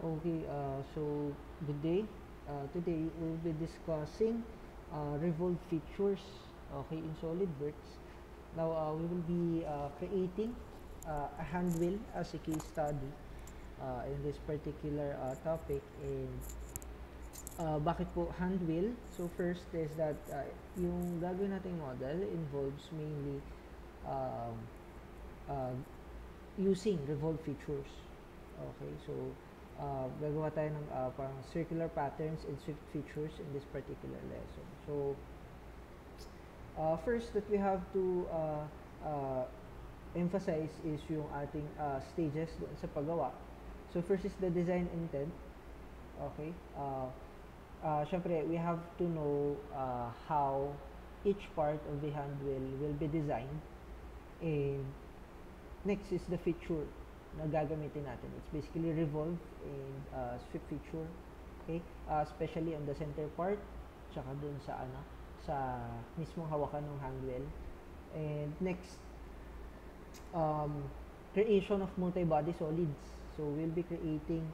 Okay, so good day. Today we'll be discussing revolve features, okay, in SolidWorks. Now we will be creating a hand wheel as a case study in this particular topic. And bakit po hand wheel? So first is that yung gagawin nating model involves mainly um, uh, using revolve features. Okay, so gagawa tayo ng parang circular patterns and swift features in this particular lesson. So first that we have to emphasize is yung ating stages doon sa paggawa. So first is the design intent. Okay, syempre we have to know how each part of the hand will be designed, and next is the feature na gagamitin natin. It's basically revolve and sweep feature. Okay? Especially on the center part, tsaka dun sa sa mismong hawakan ng handle. And next, creation of multi-body solids. So we'll be creating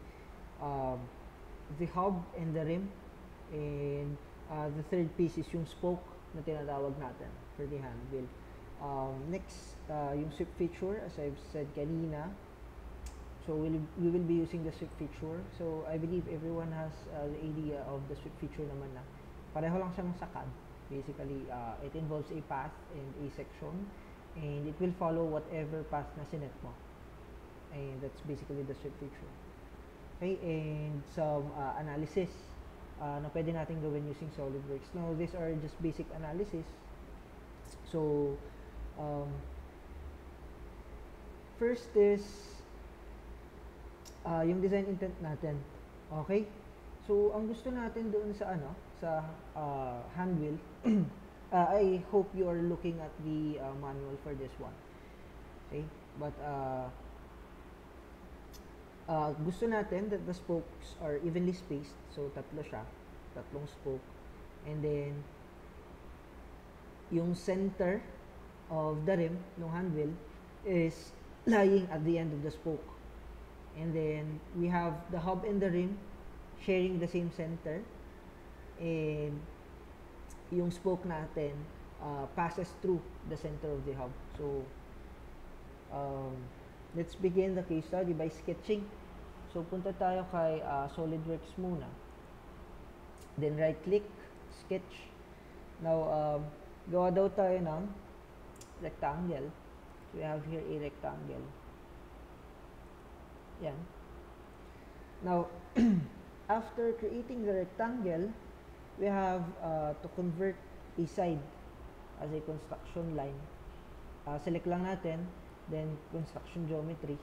the hub and the rim, and the third piece is yung spoke na tinatawag natin for the handle. Next, yung sweep feature, as I've said kanina. So we will be using the sweep feature. So I believe everyone has the idea of the sweep feature naman na. Pareho lang siya ng sa CAD. Basically, it involves a path and a section, and it will follow whatever path na sinet mo. And that's basically the sweep feature. Okay, and some analysis na pwede natin gawin using SolidWorks. Now, these are just basic analysis. So, first is yung design intent natin. Okay? So, ang gusto natin doon sa sa hand wheel, I hope you are looking at the manual for this one. Okay? But gusto natin that the spokes are evenly spaced. So, tatlo siya. Tatlong spoke. And then, yung center of the rim ng hand wheel is lying at the end of the spoke. And then we have the hub and the rim sharing the same center, and yung spoke natin passes through the center of the hub. So let's begin the case study by sketching. So punta tayo kay SolidWorks muna, then right click, sketch. Now gawa daw tayo ng rectangle. So we have here a rectangle. Yan. Now, after creating the rectangle, we have to convert a side as a construction line. Select lang natin, then construction geometry.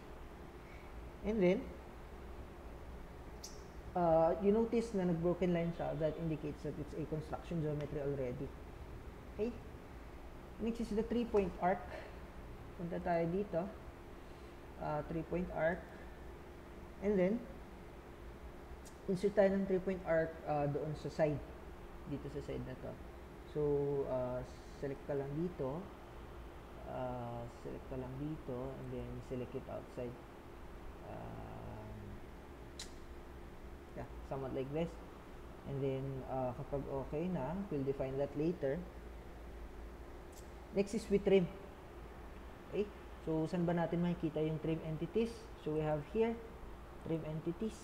And then, you notice na nag-broken line siya. That indicates that it's a construction geometry already. Okay? Next is the 3-point arc. Punta tayo dito. 3-point arc. And then, insert tayo ng 3-point arc doon sa side. Dito sa side na to. So, select ka lang dito. Select ka lang dito. And then, select it outside. Yeah, somewhat like this. And then, kapag okay na, we'll define that later. Next is with trim. Okay? So, saan ba natin makikita yung trim entities? So, we have here, trim entities,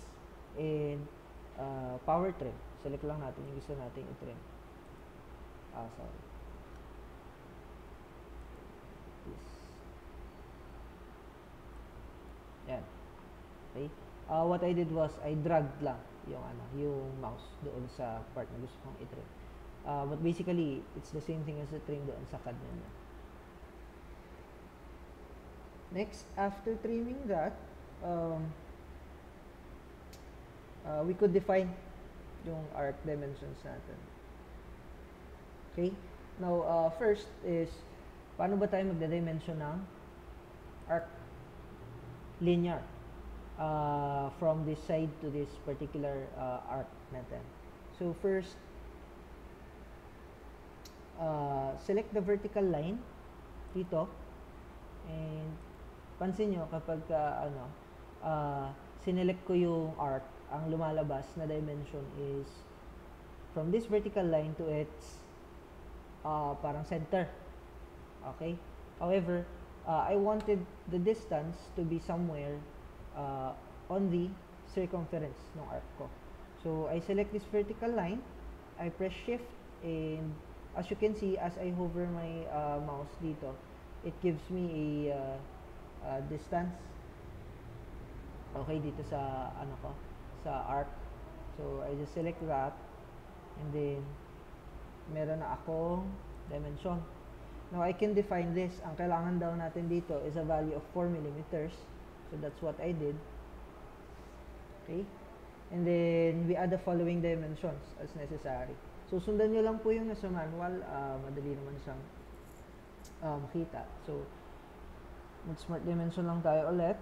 and power trim. Select lang natin yung gusto natin i-trim. Sorry. This. Yan. Okay. What I did was, I dragged lang yung mouse doon sa part na gusto kong i-trim. But basically, it's the same thing as the trim doon sa CAD nyo. Next, after trimming that, we could define yung arc dimensions natin. Okay? Now, first is, paano ba tayo magda-dimension ng arc? Linear. From this side to this particular arc natin. So, first, select the vertical line dito, and pansin nyo kapag sinelect ko yung arc, ang lumalabas na dimension is from this vertical line to its parang center. Okay? However, I wanted the distance to be somewhere on the circumference ng arc ko. So, I select this vertical line, I press shift, and as you can see, as I hover my mouse dito, it gives me a distance. Okay, dito sa sa arc. So, I just select that, and then meron na akong dimension. Now, I can define this. Ang kailangan daw natin dito is a value of 4 millimeters. So, that's what I did. Okay? And then, we add the following dimensions as necessary. So, sundan nyo lang po yung nasa manual. Madali naman siyang makita. So, mag-smart dimension lang tayo ulit.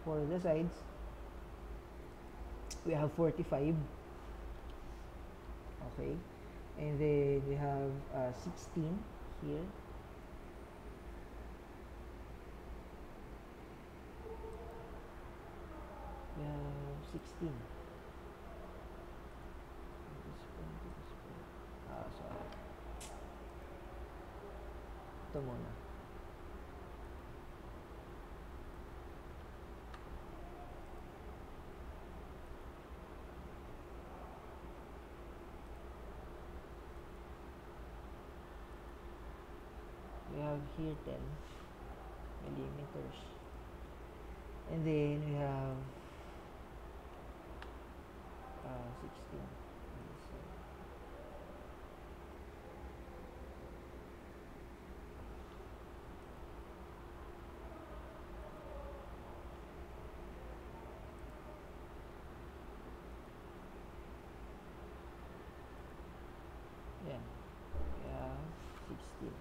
For the sides, we have 45. Okay? And then, we have 16 here. We have 16. Sorry. Ito muna. We have here 10 millimeters. And then we have 16. Yeah. We have 16.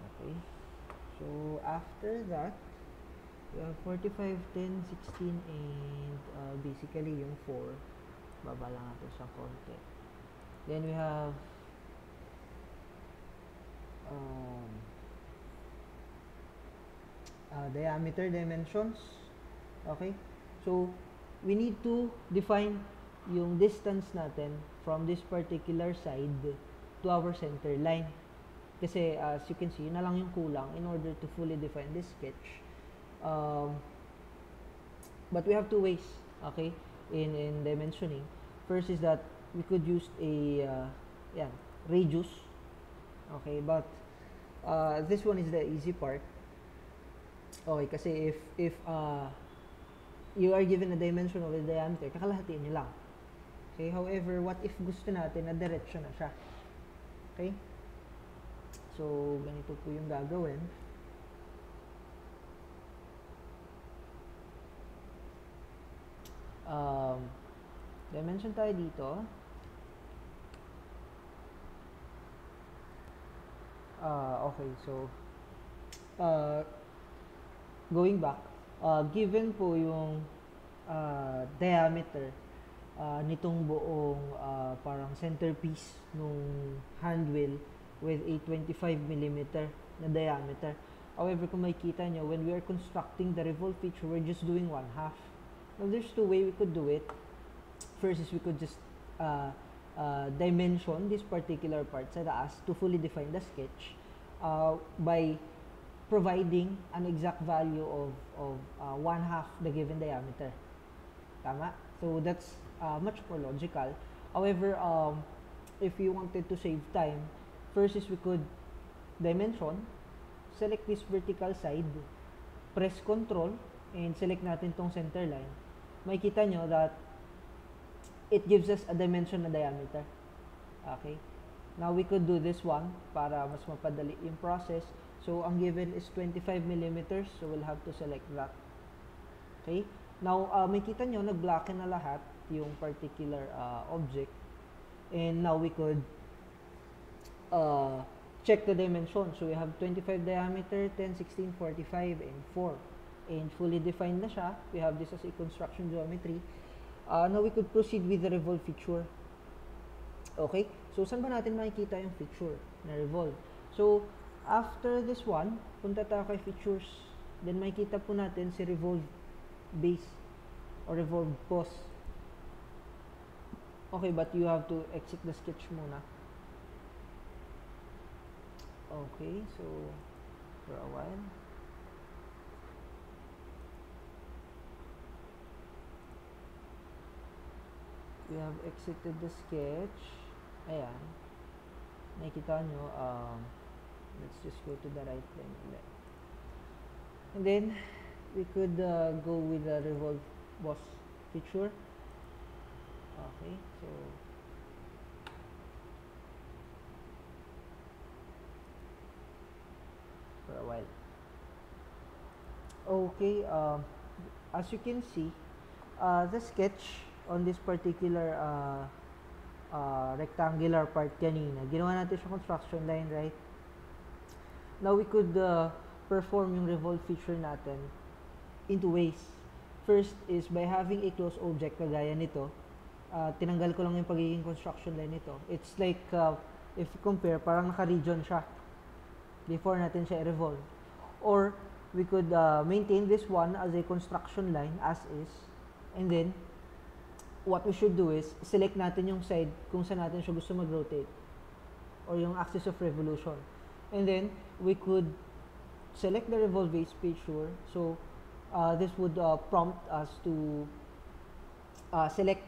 Okay. So after that, we have 45, 10, 16, and basically yung 4. Baba lang natin siya konti. Then we have diameter dimensions. Okay? So, we need to define yung distance natin from this particular side to our center line. Kasi as you can see, yun na lang yung kulang in order to fully define this sketch. But we have two ways, okay, in dimensioning. First is that we could use a radius, okay, but this one is the easy part. Okay, kasi if you are given a dimension of the diameter, kakalahatiin nyo lang. Okay, however, what if gusto natin na diretso na siya? Okay? So, ganito po yung gagawin. Dimension tayo dito. Okay, so going back, given po yung diameter nitong buong parang centerpiece nung handwheel with a 25 millimeter na diameter. However, kung makikita nyo, when we are constructing the revolve feature, we're just doing 1/2. Now, there's two ways we could do it. First is we could just dimension this particular part sa taas to fully define the sketch by providing an exact value of 1/2 the given diameter. Tama? So, that's much more logical. However, if you wanted to save time, first is we could dimension, select this vertical side, press Ctrl, and select natin tong center line. Makikita nyo that it gives us a dimension na diameter. Okay? Now, we could do this one para mas mapadali yung process. So, ang given is 25 millimeters. So, we'll have to select that. Okay? Now, makikita nyo, nag-blacken na lahat yung particular object. And now, we could check the dimension. So, we have 25 diameter, 10, 16, 45, and 4. And fully defined na siya. We have this as a construction geometry. Now, we could proceed with the revolve feature. Okay? So, saan ba natin makikita yung feature na revolve? So, after this one, punta tayo kay features. then makikita po natin si revolve base or revolve boss. Okay, but you have to exit the sketch muna. Okay, so for a while. We have exited the sketch. Ayan. Nakikita nyo, let's just go to the right line ulit. And then, we could go with the revolve boss feature. Okay, so for a while. Okay, as you can see, the sketch on this particular rectangular part kanina, ginawa natin siya construction line, right? Now we could perform yung revolve feature natin in two ways. First is by having a closed object kagaya nito, tinanggal ko lang yung pagiging construction line nito. It's like, if you compare, parang naka-region siya before natin siya i-revolve. Or, we could maintain this one as a construction line as is, and then, what we should do is, select natin yung side kung saan natin siya gusto mag-rotate, or yung axis of revolution. And then, we could select the revolve base feature. So, this would prompt us to select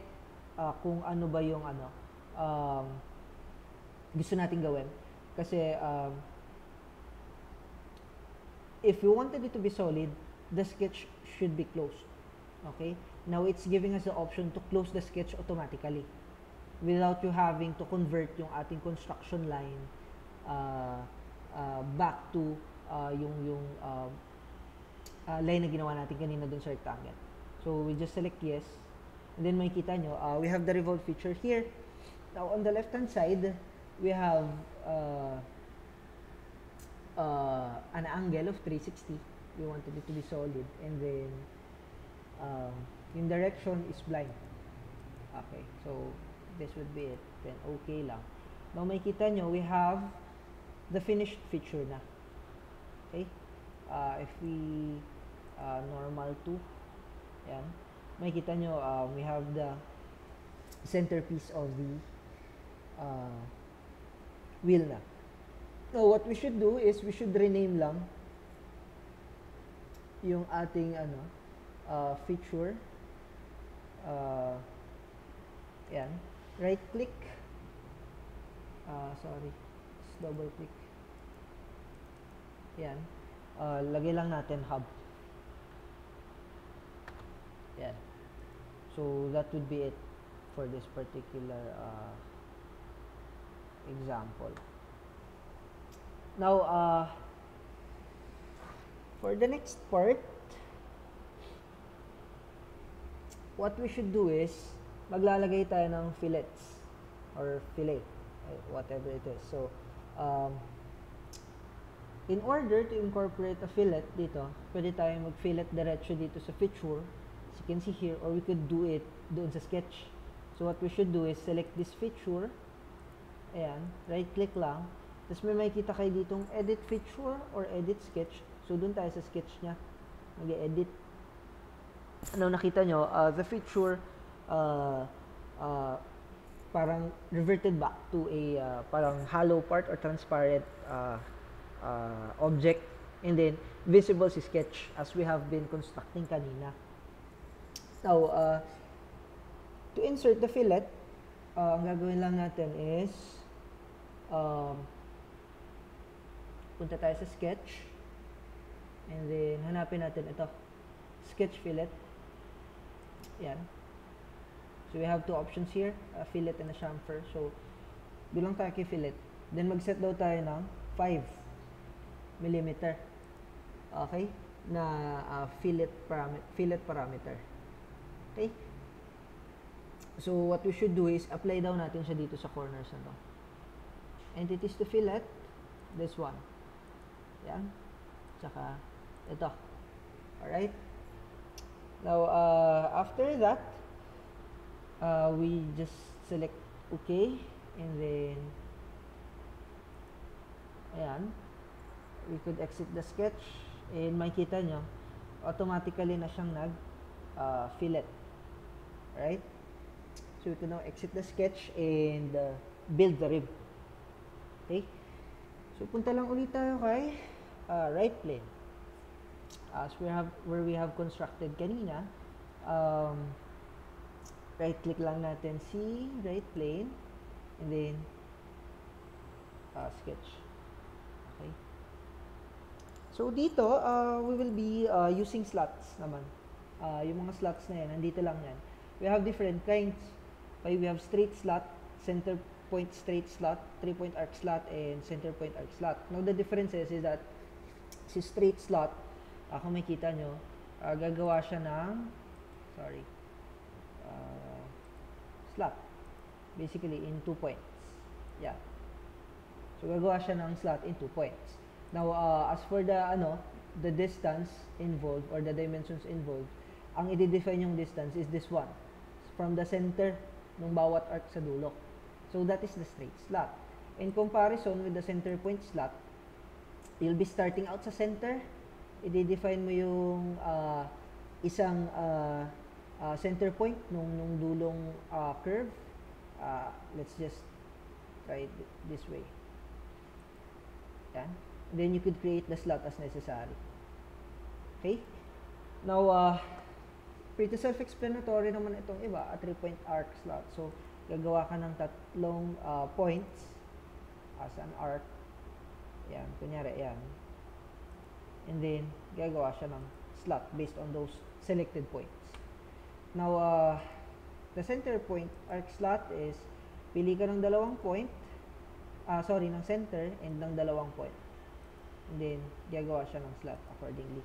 kung ano ba yung gusto natin gawin. Kasi, if we wanted it to be solid, the sketch should be closed. Okay? Now, it's giving us the option to close the sketch automatically without you having to convert yung ating construction line back to yung line na ginawa natin kanina dun sa rectangle. So, we just select yes. And then, makikita nyo, we have the revolve feature here. Now, on the left-hand side, we have an angle of 360. We wanted it to be solid. And then, yung direction is blind. Okay, so this would be it. Then, okay lang. Now, makikita nyo, we have the finished feature na. Okay? If we normal to, yan, makikita nyo, we have the centerpiece of the wheel na. Now, what we should do is, we should rename lang yung ating feature. Yan. Right click. Sorry. Just double click. Yan. Lagay lang natin hub. Yan. So, that would be it for this particular example. Now, for the next part, what we should do is, maglalagay tayo ng fillets or fillet, whatever it is. So, in order to incorporate a fillet dito, pwede tayo mag-fillet diretso dito sa feature, as you can see here, or we could do it doon sa sketch. So, what we should do is select this feature, ayan, right-click lang, tapos may makikita kayo ditong edit feature or edit sketch. So, doon tayo sa sketch niya, mag-edit. Ano nakita nyo, the feature parang reverted back to a parang hollow part or transparent object, and then visible si sketch as we have been constructing kanina. Now, to insert the fillet, ang gagawin lang natin is punta tayo sa sketch, and then hanapin natin ito, sketch fillet. Yan. So, we have two options here, a fillet and a chamfer. So, bilang tayo kay fillet. Then, mag-set daw tayo ng 5 mm. Okay? Na fillet parameter. Okay? So, what we should do is, apply daw natin siya dito sa corners na to. Entities to fillet, this one. Yan. Tsaka, ito. Alright? Now, after that, we just select OK, and then, ayan, we could exit the sketch, And makikita nyo, automatically na siyang fillet. Right? So we can now exit the sketch and build the rib. Okay? So punta lang ulit tayo kay right plane. As where we have constructed kanina, right click lang natin si right plane and then sketch. Okay? So dito, we will be using slots naman. Yung mga slots na yan, nandito lang yan. We have different kinds. Okay, we have straight slot, center point straight slot, 3-point arc slot, and center point arc slot. Now the difference is that si straight slot, kung makita nyo, gagawa siya ng slot. Basically, in 2 points. Yeah. So, gagawa siya ng slot in 2 points. Now, as for the distance involved or the dimensions involved, ang i-define yung distance is this one. From the center ng bawat arc sa dulo. So, that is the straight slot. In comparison with the center point slot, you'll be starting out sa center. I-define mo yung isang center point nung dulong curve. Let's just try it this way. Yan. Then you could create the slot as necessary. Okay? Now, pretty self-explanatory naman itong iba, a 3-point arc slot. So, gagawa ka ng tatlong points as an arc. Yan, kunyari, yan. And then, gagawa siya ng slot based on those selected points. Now, the center point arc slot is, pili ka ng dalawang point, ng center and ng dalawang point. And then, gagawa siya ng slot accordingly.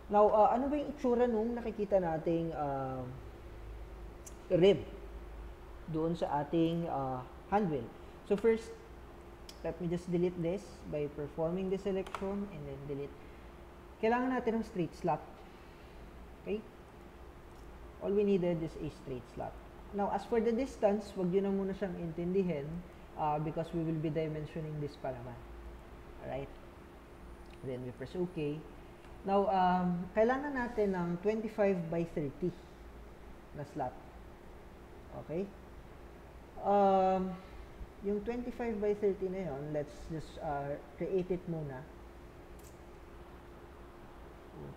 Now, ano ba yung itsura nung nakikita nating rib doon sa ating handwheel? So, first, let me just delete this by performing the selection and then delete. Kailangan natin ng straight slot. Okay? All we needed is a straight slot. Now, as for the distance, wag yun na muna siyang intindihin because we will be dimensioning this pa naman. Alright? Then, we press OK. Now, kailangan natin ng 25 by 30 na slot. Okay? Yung 25 by 30 na yun, let's just create it muna.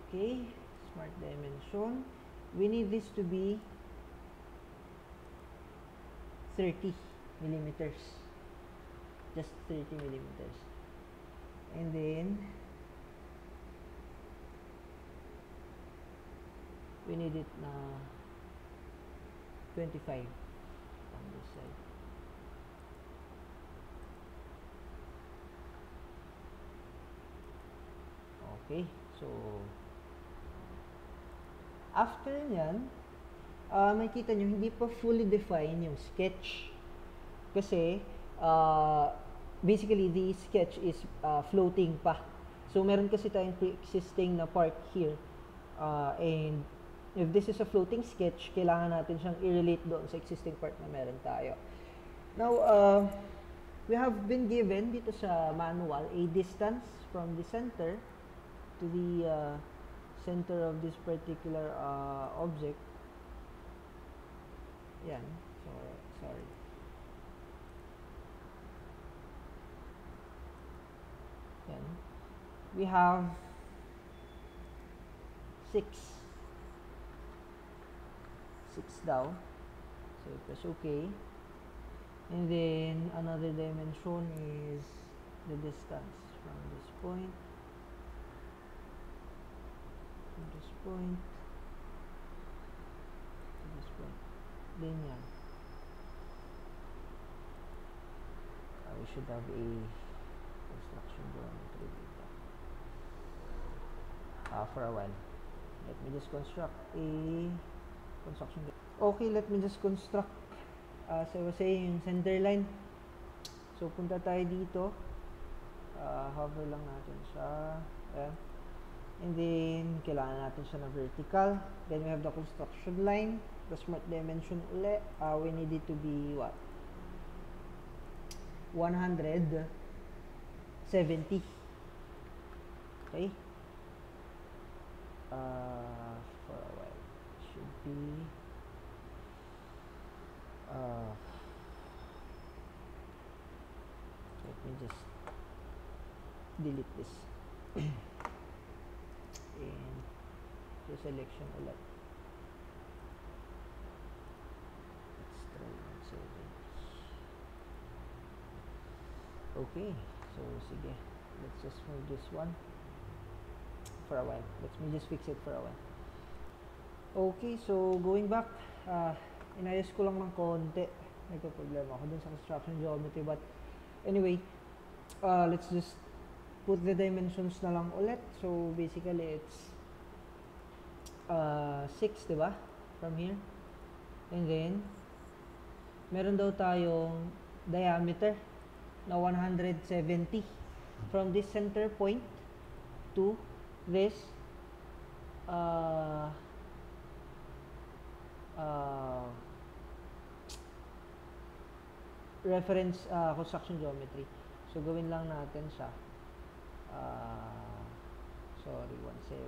Okay, smart dimension. We need this to be 30 millimeters. Just 30 millimeters. And then, we need it na 25 on this side. Okay, so after nyan, makikita nyo, hindi pa fully defined yung sketch. Kasi, basically, the sketch is floating pa. So, meron kasi tayong pre-existing na part here. And if this is a floating sketch, kailangan natin siyang i-relate doon sa existing part na meron tayo. Now, we have been given dito sa manual a distance from the center to the center of this particular object. Yan. So, sorry. Yan. We have 6 daw. So, press OK. And then, another dimension is the distance from this point to this point to this point. Then yan. We should have a construction drawing for a while. Let me just construct a construction drawing. Okay, let me just construct as I was saying, yung center line. So, punta tayo dito. Hover lang natin siya. Ayan. And then, kailangan natin siya na vertical. Then, we have the construction line. The smart dimension ulit. We need it to be what? 170. Okay? for a while. Should be let me just delete this and the selection ulit. Let's try 170. Okay, so sige, let's just move this one for a while. Let me just fix it for a while. Okay, so going back, inayos ko lang ng konti. Nagka-problema ako dun sa construction geometry, but anyway, let's just put the dimensions na lang ulit. So basically it's 6, diba? From here. And then meron daw tayong diameter na 170 from this center point to this reference construction geometry. So gawin lang natin siya sorry, 170.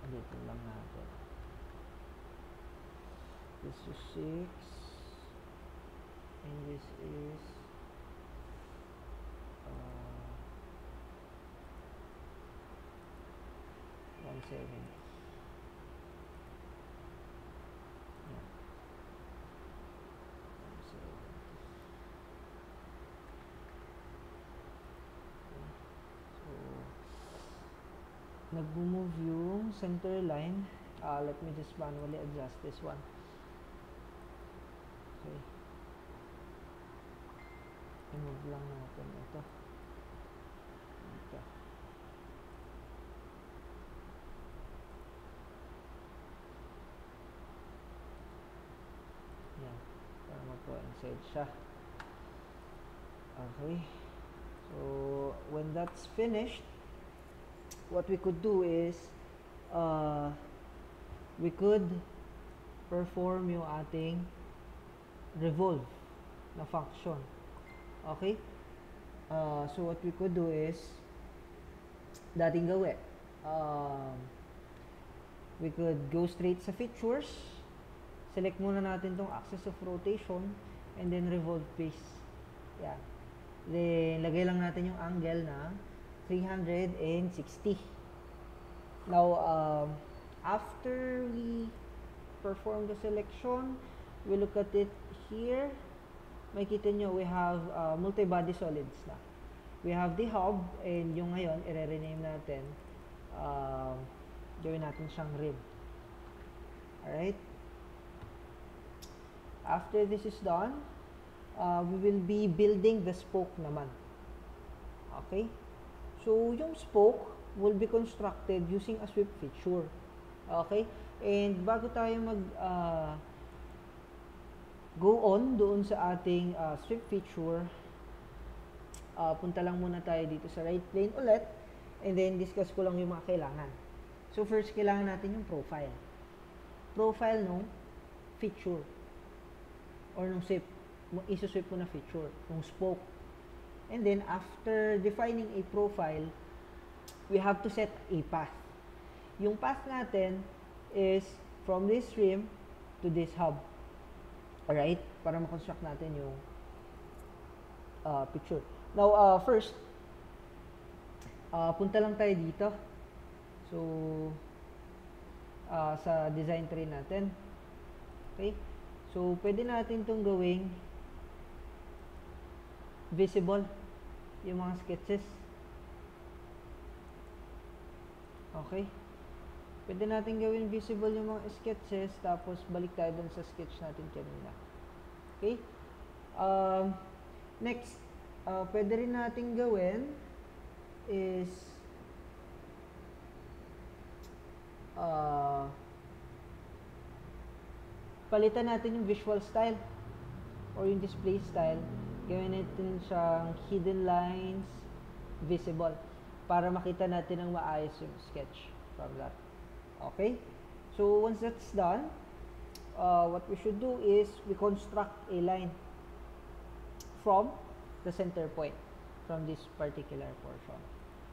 Dito lang natin. This is 6 and this is 170. Yeah. 170. Okay. So nag-move yung center line. Let me just manually adjust this one. Okay. I-move lang natin ito. Dito. Yan. Para mag-coincide siya. Okay. So, when that's finished, what we could do is we could perform yung ating revolve na function. Okay? So what we could do is dating gawin. We could go straight sa features. Select muna natin tong axis of rotation and then revolve base. Yeah. Then lagay lang natin yung angle na 360. Now, after we perform the selection, we look at it here. Makikita nyo, we have multi-body solids na. We have the hub, and yung ngayon, i-rename natin. Gawin natin siyang rib. Alright? After this is done, we will be building the spoke naman. Okay? So, yung spoke will be constructed using a sweep feature. Okay? And bago tayo mag go on doon sa ating sweep feature, punta lang muna tayo dito sa right plane ulit, and then discuss ko lang yung mga kailangan. So first, kailangan natin yung profile. Profile nung feature or nung sweep, isusweep mo na feature, nung spoke. And then after defining a profile, we have to set a path. Yung path natin is from this rim to this hub. Alright? Para makonstruct natin yung picture. Now, first, punta lang tayo dito. So, sa design tree natin. Okay? So, pwede natin itong gawing visible yung mga sketches. Okay? Pwede natin gawin visible yung mga sketches, tapos balik tayo dun sa sketch natin kanina. Okay? Next, pwede rin natin gawin is palitan natin yung visual style or yung display style. Gawin natin siyang hidden lines visible para makita natin ang maayos yung sketch from that. Okay? So, once that's done, what we should do is we construct a line from the center point. from this particular portion.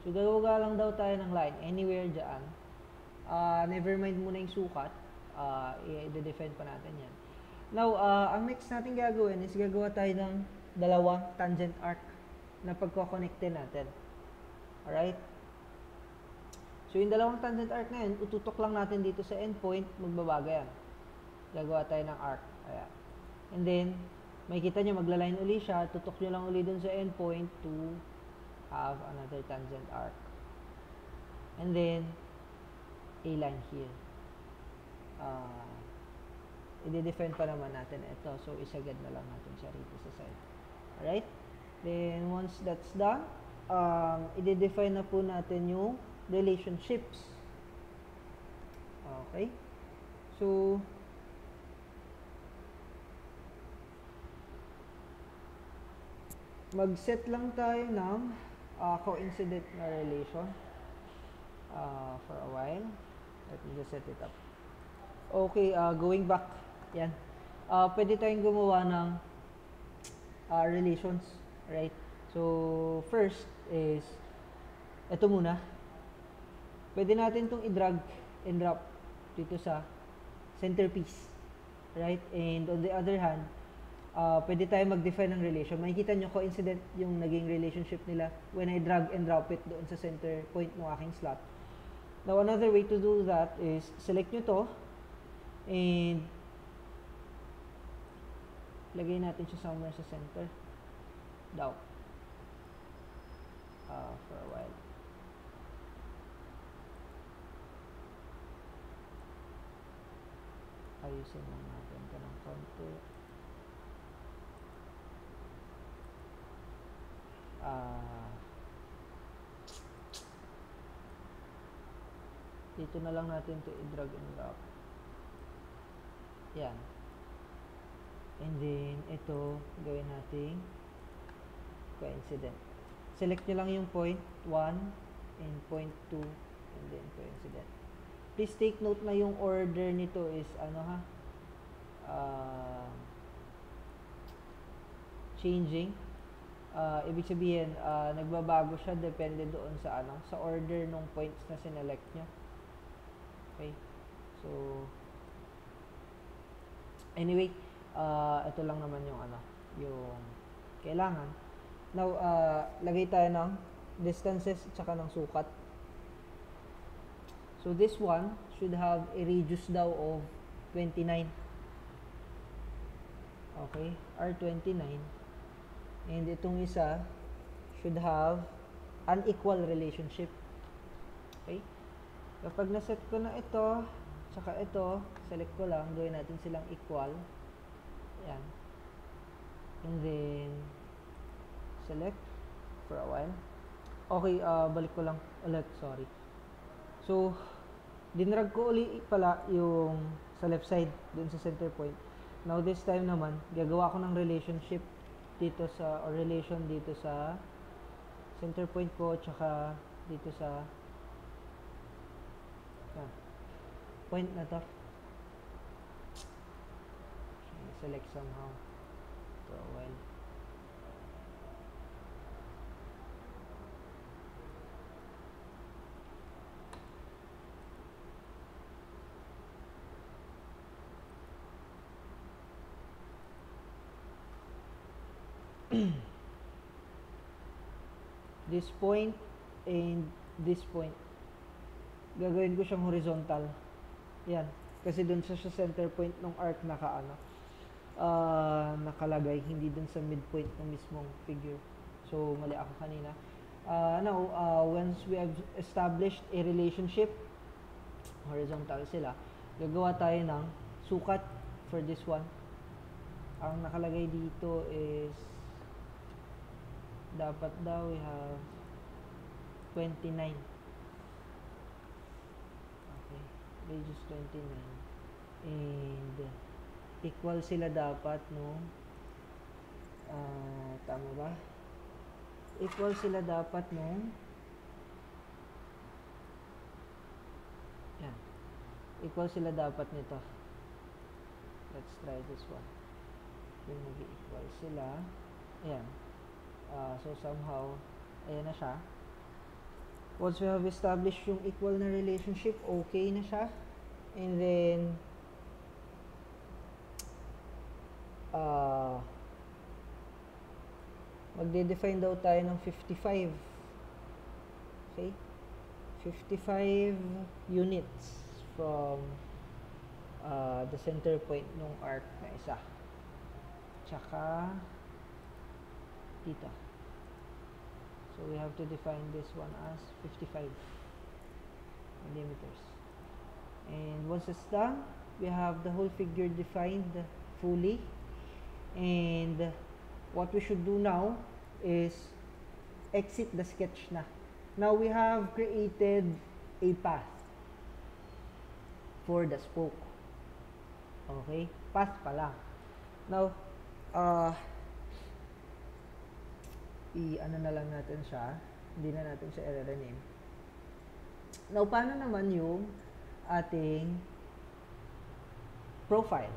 So, gagawa lang daw tayo ng line anywhere dyan. Never mind muna yung sukat. I-define pa natin yan. Now, ang next natin gagawin is gagawa tayo ng dalawang tangent arc na pagkoconnecte natin. Alright? So, yung dalawang tangent arc na yun, ututok lang natin dito sa endpoint, magbabaga yan. Gagawa tayo ng arc. Ayan. And then, makikita nyo, magla-line uli siya, tutok nyo lang uli dun sa endpoint to have another tangent arc. And then, a line here. I-define pa naman natin ito. So, isagad na lang natin siya rito sa side. Alright? Then, once that's done, i-define na po natin yung relationships. Okay? So, mag-set lang tayo ng coincident na relation for a while. Let me just set it up. Okay, going back. Yan. Pwede tayong gumawa ng relations. Right? So, first is ito muna. Pwede natin itong i-drag and drop dito sa centerpiece. Right? And on the other hand, pwede tayo mag-define ng relation. Makikita nyo, coincident yung naging relationship nila when I drag and drop it doon sa center point ng aking slot. Now, another way to do that is select nyo to and lagay natin siya somewhere sa center. Down. For a while. Ayusin lang natin ito ng konti. Dito na lang natin ito i-drag and drop. Yan. And then, ito, gawin natin coincident. Select nyo lang yung point 1 and point 2 and then coincident. Please take note na yung order nito is changing. Ibig sabihin, nagbabago siya depende doon sa sa order ng points na sinelect nyo. Okay? So, anyway, ito lang naman yung yung kailangan. Now, lagay tayo ng distances at saka ng sukat. So, this one should have a radius daw of 29. Okay? R29. And itong isa should have unequal relationship. Okay? Kapag naset ko na ito, saka ito, select ko lang, gawin natin silang equal. Ayan. And then, select for a while. Okay, balik ko lang ulit, sorry. So, dinrag ko uli pala yung sa left side, dun sa center point. Now, this time naman, gagawa ko ng relationship dito sa, or relation dito sa center point ko, tsaka dito sa point na to. Select somehow for a while. This point and this point, gagawin ko siyang horizontal. Yan. Kasi dun sa center point ng arc nakalagay, hindi dun sa midpoint ng mismong figure. So, mali ako kanina. Now, once we have established a relationship, horizontal sila, gagawa tayo ng sukat for this one. Ang nakalagay dito is dapat daw we have 29. Okay, radius 29. And equal sila dapat, no? Tama ba? Equal sila dapat, no? Yan. Equal sila dapat nito. Let's try this one. Yung mag-equal sila. Ayan. So somehow, ayan na siya. Once we have established yung equal na relationship, okay na siya. And then, magde-define daw tayo ng 55. Okay? 55 units from the center point ng arc na isa. Tsaka, dito. So, we have to define this one as 55 millimeters. And once it's done, we have the whole figure defined fully. And what we should do now is exit the sketch na. Now, we have created a path for the spoke. Okay? Path pa lang. Now, i-ano na lang natin siya. Hindi na natin siya i-rename. Now, paano naman yung ating profile?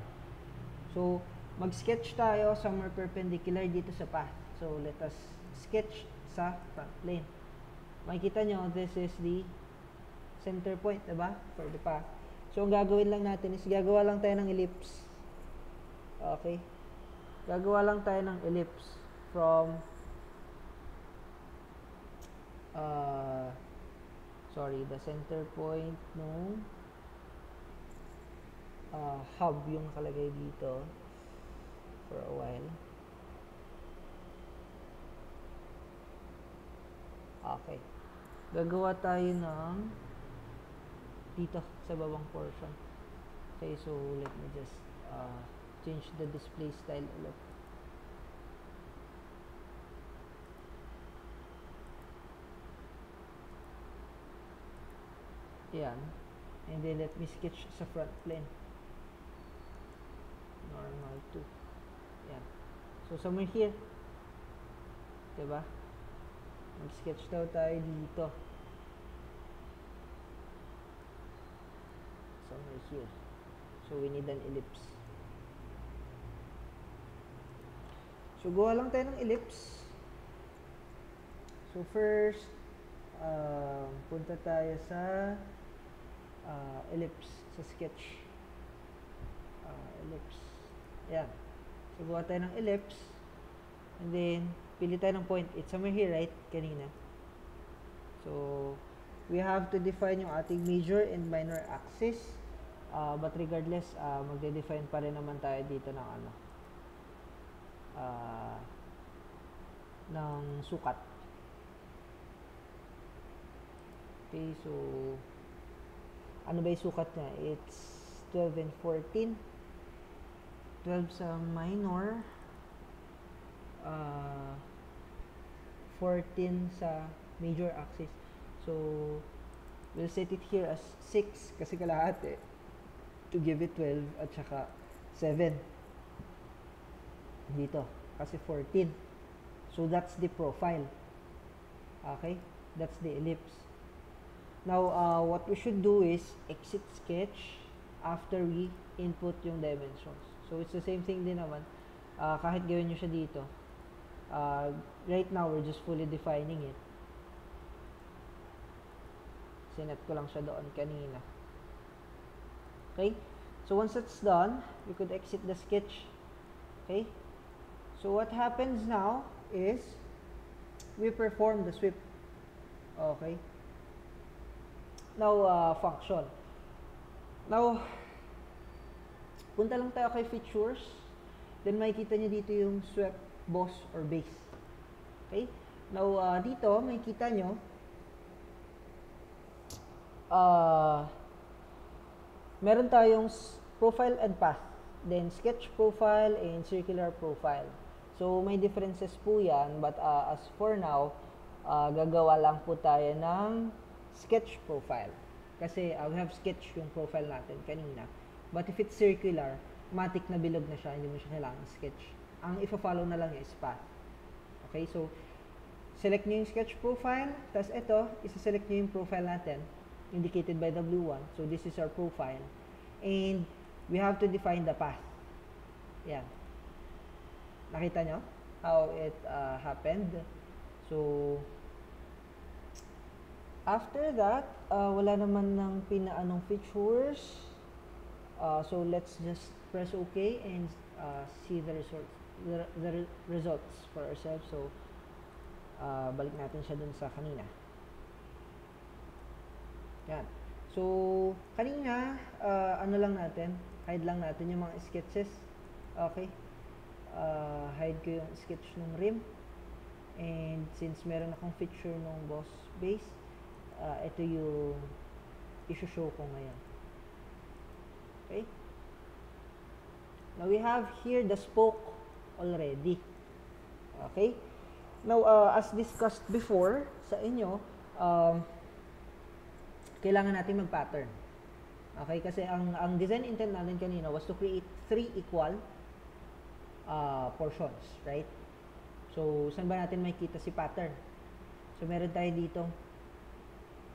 So, mag-sketch tayo somewhere perpendicular dito sa path. So, let us sketch sa front plane. Makikita nyo, this is the center point, diba? For the path. So, ang gagawin lang natin is gagawa lang tayo ng ellipse. Okay? Gagawa lang tayo ng ellipse from the center point nung hub yung nakalagay dito for a while. Okay. Gagawa tayo ng dito sa babang portion. Okay, so let me just change the display style ulit. Yan. And then let me sketch sa front plane. Normal 2. Yan. So somewhere here. Diba? Mag-sketch daw tayo dito. Somewhere here. So we need an ellipse. So gawa lang tayo ng ellipse. So first, punta tayo sa ellipse, sa sketch. Ellipse. Yan. So gawa tayo ng ellipse. And then, pili tayo ng point. It's somewhere here, right? Kanina. So, we have to define yung ating major and minor axis. But regardless, magde-define pa rin naman tayo dito ng ano. Ng sukat. Okay, so ano ba yung sukat niya? It's 12 and 14. 12 sa minor, 14 sa major axis. So, we'll set it here as 6 kasi kalahati to give it 12 at saka 7 dito kasi 14. So, that's the profile. Okay? That's the ellipse. Now, what we should do is exit sketch after we input yung dimensions. So, it's the same thing din naman. Kahit gawin nyo siya dito. Right now, we're just fully defining it. Sinet ko lang siya doon kanina. Okay? So, once it's done, we could exit the sketch. Okay? So, what happens now is we perform the sweep. Okay? Now, function. Now, punta lang tayo kay features. Then, makikita nyo dito yung sweep, boss, or base. Okay? Now, dito, makikita nyo, meron tayong profile and path. Then, sketch profile and circular profile. So, may differences po yan. But, as for now, gagawa lang po tayo ng sketch profile. Kasi we have sketch yung profile natin kanina. But if it's circular, matic na bilog na siya, hindi mo siya kailangan sketch. Ang ifa-follow na lang is path. Okay, so select nyo yung sketch profile, tapos ito, isa-select nyo yung profile natin, indicated by W1. So this is our profile. And we have to define the path. Yan. Nakita nyo? how it happened. So, after that, wala naman ng pinaanong features. So, let's just press OK and see the results for ourselves. So, balik natin siya dun sa kanina. Yan. So, kanina, ano lang natin, hide lang natin yung mga sketches. Okay. Hide ko yung sketch ng rim. And since meron akong feature ng boss base, ito yung i-show ko ngayon. Okay. Now, we have here the spoke already. Okay. Now, as discussed before sa inyo, kailangan natin mag-pattern. Okay, kasi ang design intent natin kanina was to create 3 equal portions, right? So, saan ba natin makikita si pattern? So, meron tayo dito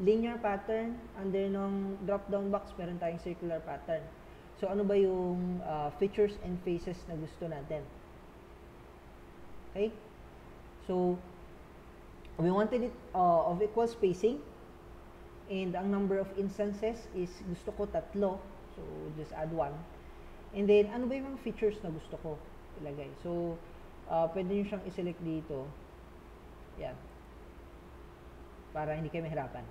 linear pattern, under ng drop-down box, meron tayong circular pattern. So, ano ba yung features and faces na gusto natin? Okay? So, we wanted it of equal spacing, and ang number of instances is gusto ko 3. So, just add 1. And then, ano ba yung mga features na gusto ko ilagay? So, pwede nyo siyang i-select dito. Yan. Para hindi kayo mahirapan.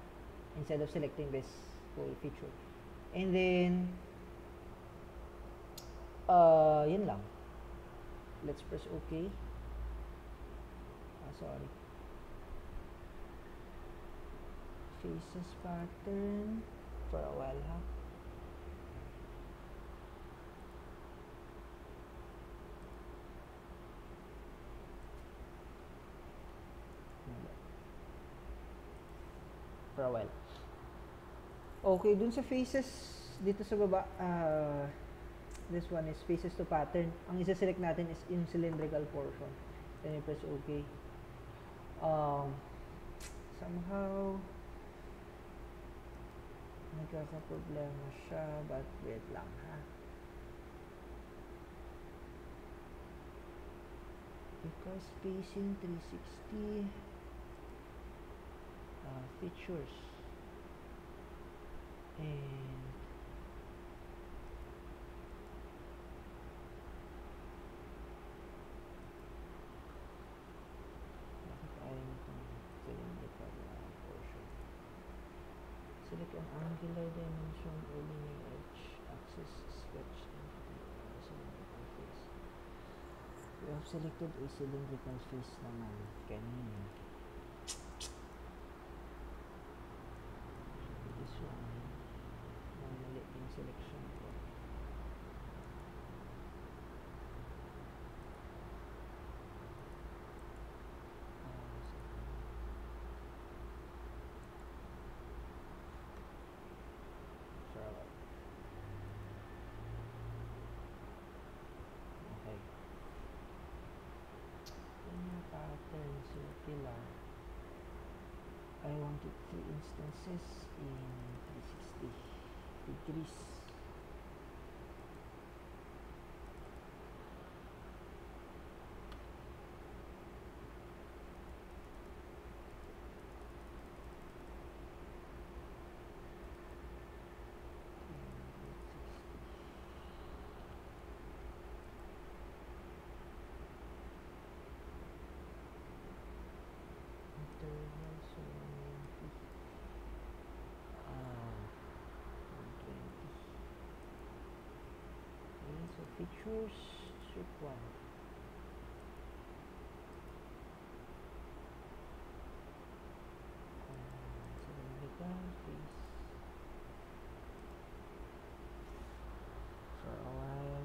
Instead of selecting this whole feature. And then, yan lang. Let's press OK. Sorry. Faces pattern for a while, ha? For a while. Okay, dun sa faces, dito sa baba, this one is faces to pattern. Ang isa-select natin is yung cylindrical portion. Then you press OK. Somehow, nagkaka-problema siya, but wait lang, ha? Because spacing 360, features, and bakit ayaw itong cylindrical portion? Select an angular dimension or linear edge axis sketch entity cylindrical face. We have selected a cylindrical face naman kanina. This one, mali yung selection ko. Okay. Linear pattern circular. I wanted 3 instances in 360 degrees. Features, strip 1. Cylindrical face. For a while.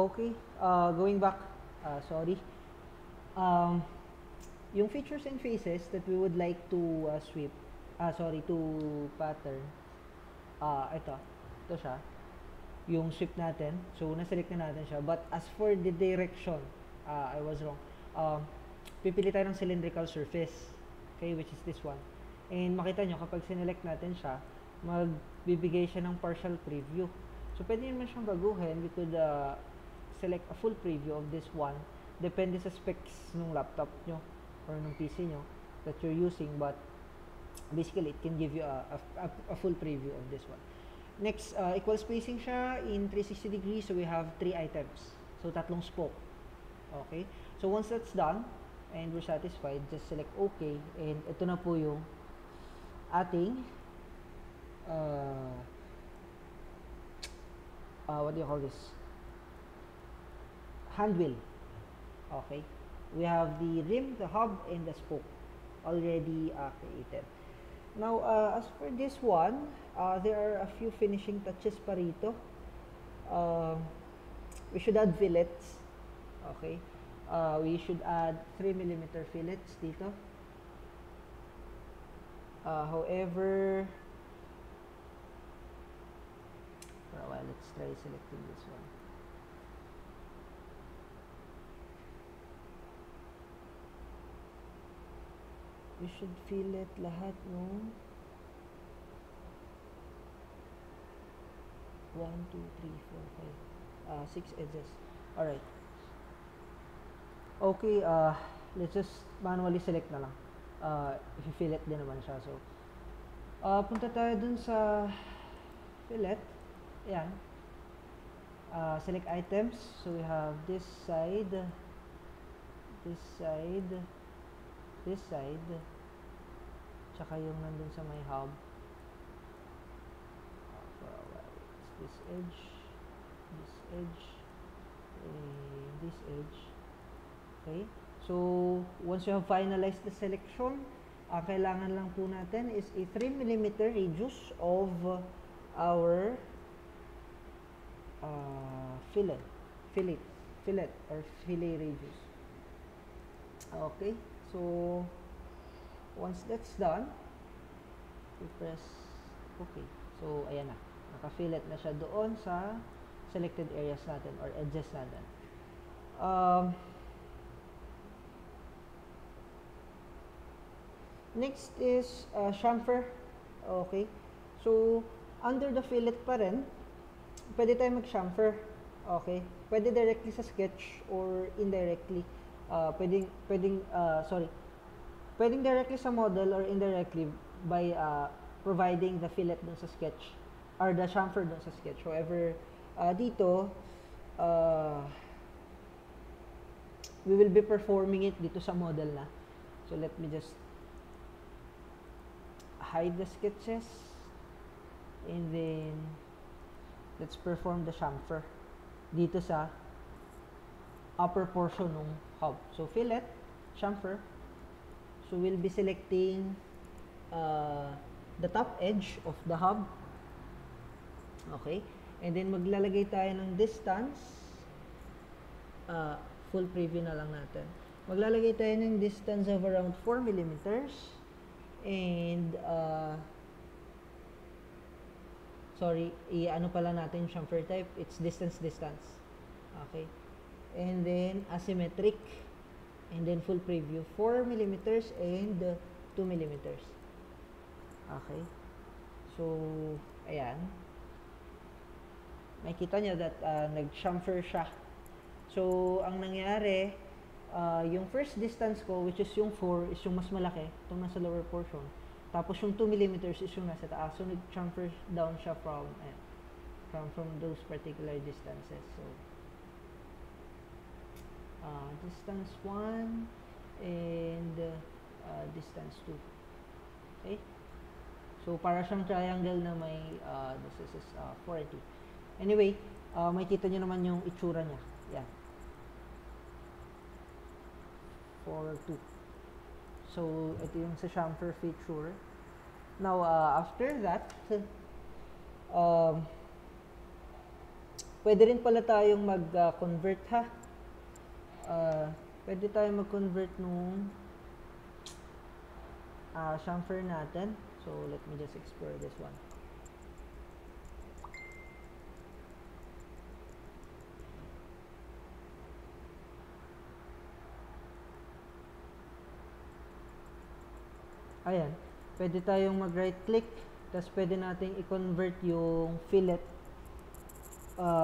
Okay, going back, sorry. Yung features and faces that we would like to sweep, to pattern, ito siya. Yung sweep natin. So, na-select na natin siya. But as for the direction, I was wrong. Pipili tayo ng cylindrical surface. Okay, which is this one. And makita nyo, kapag sinelect natin siya, magbibigay siya ng partial preview. So, pwede naman siyang baguhin. We could select a full preview of this one depende sa specs ng laptop nyo or ng PC nyo that you're using, but basically it can give you a full preview of this one. Next, equal spacing siya in 360 degrees, so we have 3 items, so tatlong spoke. Okay, so once that's done and we're satisfied, just select OK, and ito na po yung ating what do you call this, hand wheel. Okay, we have the rim, the hub, and the spoke already created. Now, as for this one, there are a few finishing touches pa rito. We should add fillets. Okay, we should add 3mm fillets dito. However, for a while, let's try selecting this one. We should fillet lahat no 1, 2, 3, 4, 5, 6 edges. Alright. Okay, let's just manually select na lang. If you fillet din naman siya. So, punta tayo dun sa fillet. Ayan. Select items. So, we have this side, this side, this side, tsaka yung nandun sa may hub. For a while, it's this edge, and this edge. Okay, so once you have finalized the selection, kailangan lang po natin is a 3mm radius of our fillet or fillet radius. Okay, so once that's done, we press OK. So ayan na, naka-fillet na siya doon sa selected areas natin or edges natin. Next is chamfer. Okay, so under the fillet pa rin, pwede tayo mag-chamfer. Okay, pwede directly sa sketch or indirectly. Pwedeng directly sa model or indirectly by providing the fillet dun sa sketch or the chamfer dun sa sketch. However, dito we will be performing it dito sa model na. So let me just hide the sketches and then let's perform the chamfer dito sa upper portion ng hub. So fillet, chamfer. So we'll be selecting the top edge of the hub. Okay, and then maglalagay tayo ng distance. Full preview na lang natin. Maglalagay tayo ng distance of around 4mm. And sorry, ano pala natin yung chamfer type, it's distance. Okay, and then asymmetric, and then full preview 4mm and 2mm. Okay, so ayan, makikita nyo that nag-chamfer siya. So ang nangyari, yung first distance ko, which is yung 4, is yung mas malaki, itong nasa lower portion. Tapos yung 2mm is yung nasa taas. So nag-chamfer down siya from those particular distances. So distance 1 and distance 2. Okay? So para siyang triangle na may this is 4 and 2. Anyway, makikita nyo naman yung itsura niya. Yan. 4, 2. So, ito yung sa chamfer feature. Now, after that, pwede rin pala tayong mag-convert ha. Pwede tayong mag-convert nung chamfer natin. So, let me just explore this one. Ayan, pwede tayong mag-right click, tapos pwede nating i-convert yung fillet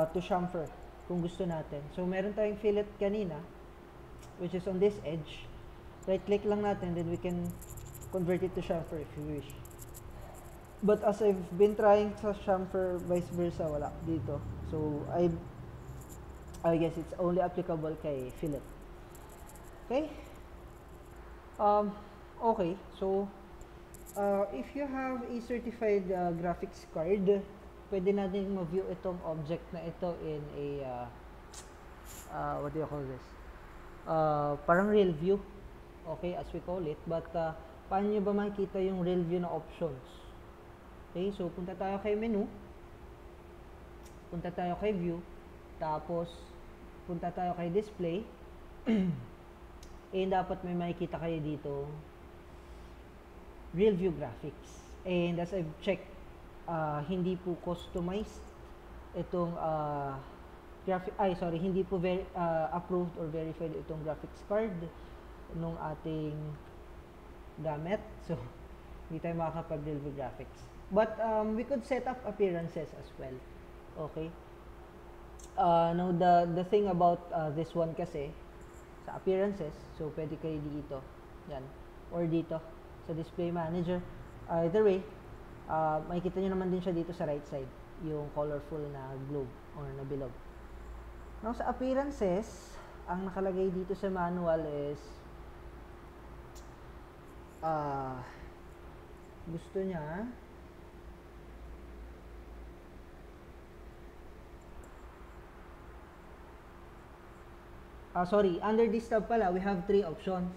to chamfer kung gusto natin. So, meron tayong fillet kanina. which is on this edge. Right click lang natin, then we can convert it to chamfer if you wish. But as I've been trying sa chamfer, vice versa, wala dito. So I guess it's only applicable kay fillet. Okay? Okay, so if you have a certified graphics card, pwede natin ma-view itong object na ito in a what do you call this? Parang real view, okay, as we call it. But paano nyo ba makikita yung real view na options? Okay, so punta tayo kay menu, punta tayo kay view, tapos punta tayo kay display. And dapat may makikita kayo dito real view graphics. And as I've checked, hindi po customized itong hindi po approved or verified itong graphics card nung ating gamit. So hindi tayo makakapag-real view graphics. But we could set up appearances as well. Okay. Now the thing about this one kasi sa appearances, so pwede kayo dito, yan, or dito sa display manager. Either way, makikita nyo naman din siya dito sa right side, yung colorful na globe or na bilog. Now sa appearances, ang nakalagay dito sa manual is gusto niya under this tab pala, we have 3 options.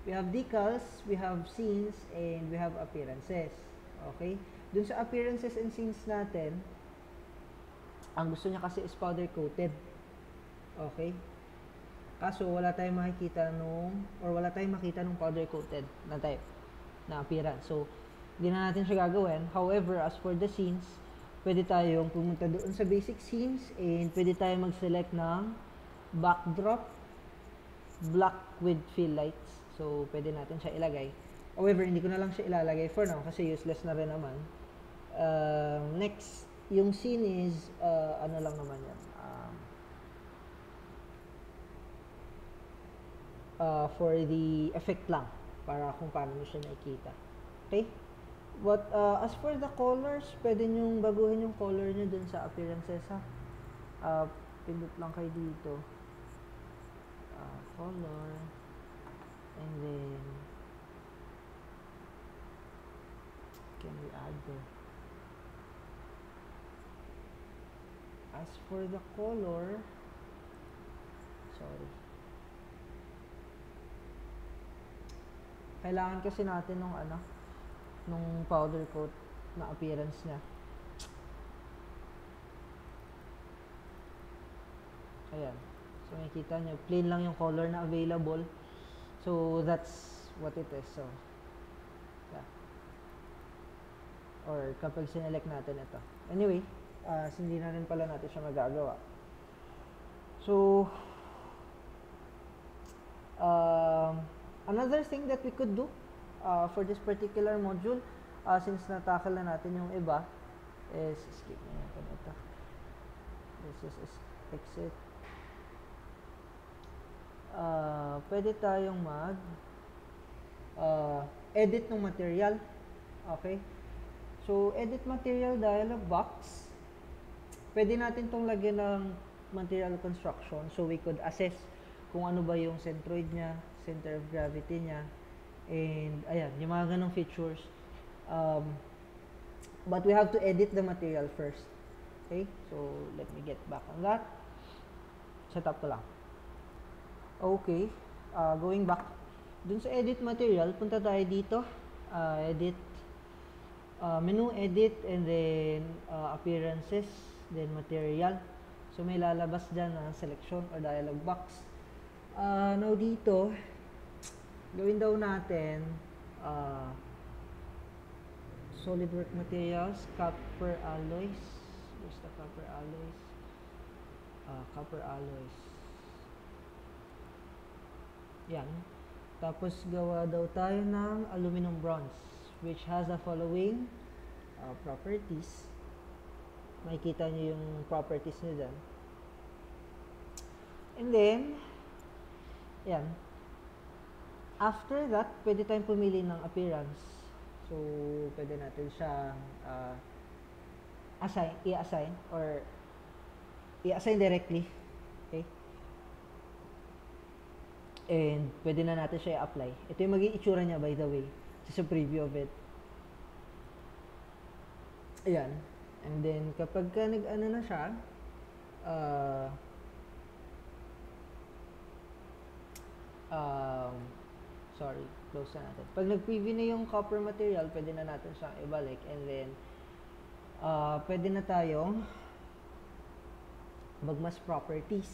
We have decals, we have scenes, and we have appearances. Okay? Dun sa appearances and scenes natin, ang gusto niya kasi is powder coated. Okay? Kaso wala tayong makikita wala tayong makita nung powder coated na type na appearance. So, hindi na natin siya gagawin. However, as for the scenes, pwede tayong pumunta doon sa basic scenes and pwede tayong mag-select ng backdrop black with fill lights. So, pwede natin siya ilagay. However, hindi ko na lang siya ilalagay for now kasi useless na rin naman. Next, yung scene is, ano lang naman yan. For the effect lang. Para kung paano nyo siya nakikita. Okay? But, as for the colors, pwede nyong baguhin yung color nyo dun sa appearances, ha? Pindot lang kayo dito. Color. And then, can we add there? As for the color, sorry. Kailangan kasi natin nung powder coat na appearance niya. Ayan. So, makikita nyo, plain lang yung color na available. So, that's what it is. So, yeah. Or kapag sinelect natin ito. Anyway, hindi na rin pala natin siya magagawa. So, another thing that we could do for this particular module, since natakal na natin yung iba, is, skip na natin ito. This is exit. Pwede tayong edit ng material. Okay? So, edit material dialog box. Pwede natin itong lagyan ng material construction. So, we could assess kung ano ba yung centroid niya, center of gravity niya, and ayan, yung mga ganong features. But we have to edit the material first. Okay? So, let me get back on that. Set up ko lang. Okay, going back dun sa edit material, punta tayo dito, edit, menu edit, and then appearances, then material. So may lalabas dyan na selection or dialog box. Now dito, gawin daw natin SolidWorks materials, copper alloys. Where's the copper alloys? Copper alloys. Yan. Tapos gawa daw tayo ng aluminum bronze, which has the following properties. Makikita nyo yung properties nyo dyan. And then, Yan. After that, pwede tayong pumili ng appearance. So, pwede natin siyang i-assign or i-assign directly. Okay? And pwede na natin siya i-apply. Ito yung magiging itsura niya, by the way. Just a preview of it. Ayan. And then, kapag ka nag-ano na siya, sorry, close na natin. Pag nag-preview na yung copper material, pwede na natin siyang ibalik. And then, pwede na tayong mag-mask properties.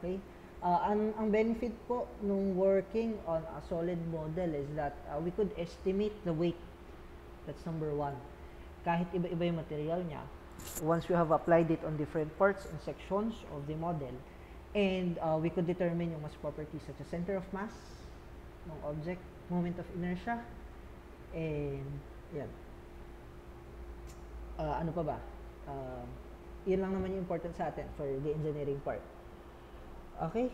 Okay? Ang benefit po nung working on a solid model is that we could estimate the weight. That's number one. Kahit iba-iba yung material niya, once we have applied it on different parts and sections of the model, and we could determine yung mass properties such as center of mass ng object, moment of inertia, and yan. Ano pa ba? Yun lang naman yung important sa atin for the engineering part. Okay?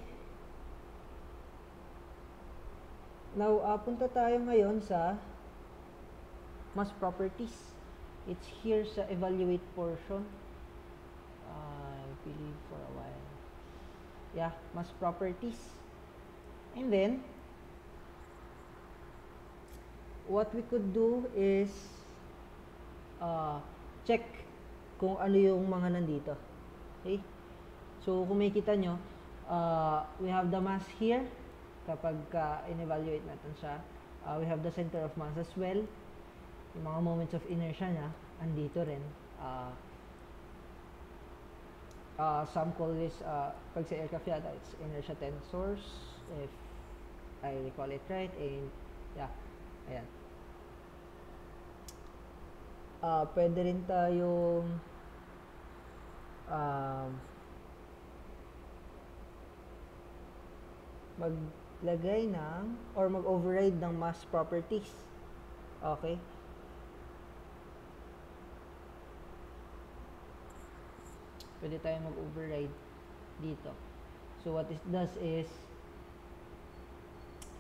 Now, punta tayo ngayon sa mass properties. It's here sa evaluate portion. I believe for a while. Yeah, mass properties. And then, what we could do is check kung ano yung mga nandito. Okay? So, kung makikita nyo, we have the mass here. Kapag in-evaluate natin siya, we have the center of mass as well. Yung mga moments of inertia niya, andito rin. Some call this, pag sa aircraft yata, it's inertia tensors, if I recall it right. And, yeah, ayan. Pwede rin tayong maglagay ng or mag-override ng mass properties. Okay? Pwede tayong mag-override dito. So what it does is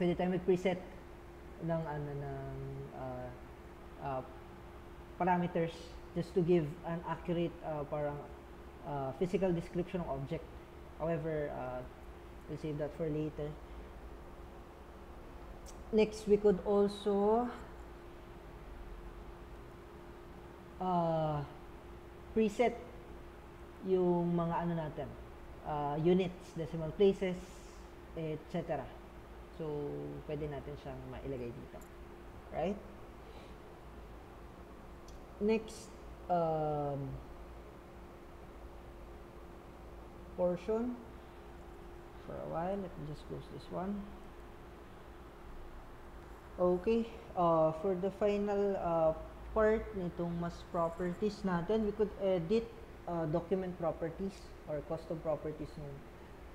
pwede tayong mag-preset ng parameters just to give an accurate parang physical description of object. However, we'll save that for later. Next, we could also preset yung mga ano natin, units, decimal places, etc. So, pwede natin siyang mailagay dito. Right? Next, portion. For a while, let me just close this one. Okay, for the final part nitong mass properties natin, we could edit document properties or custom properties ng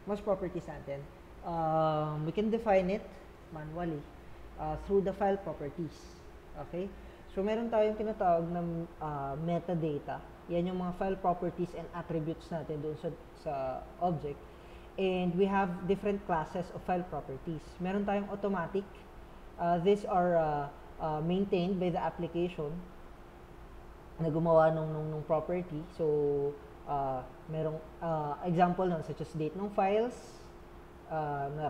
mass properties natin. We can define it manually through the file properties. Okay? So, meron tayong tinatawag na metadata. Yan yung mga file properties and attributes natin doon sa object. And we have different classes of file properties. Meron tayong automatic. These are maintained by the application na gumawa nung property. So, merong example nun, such as date ng files, na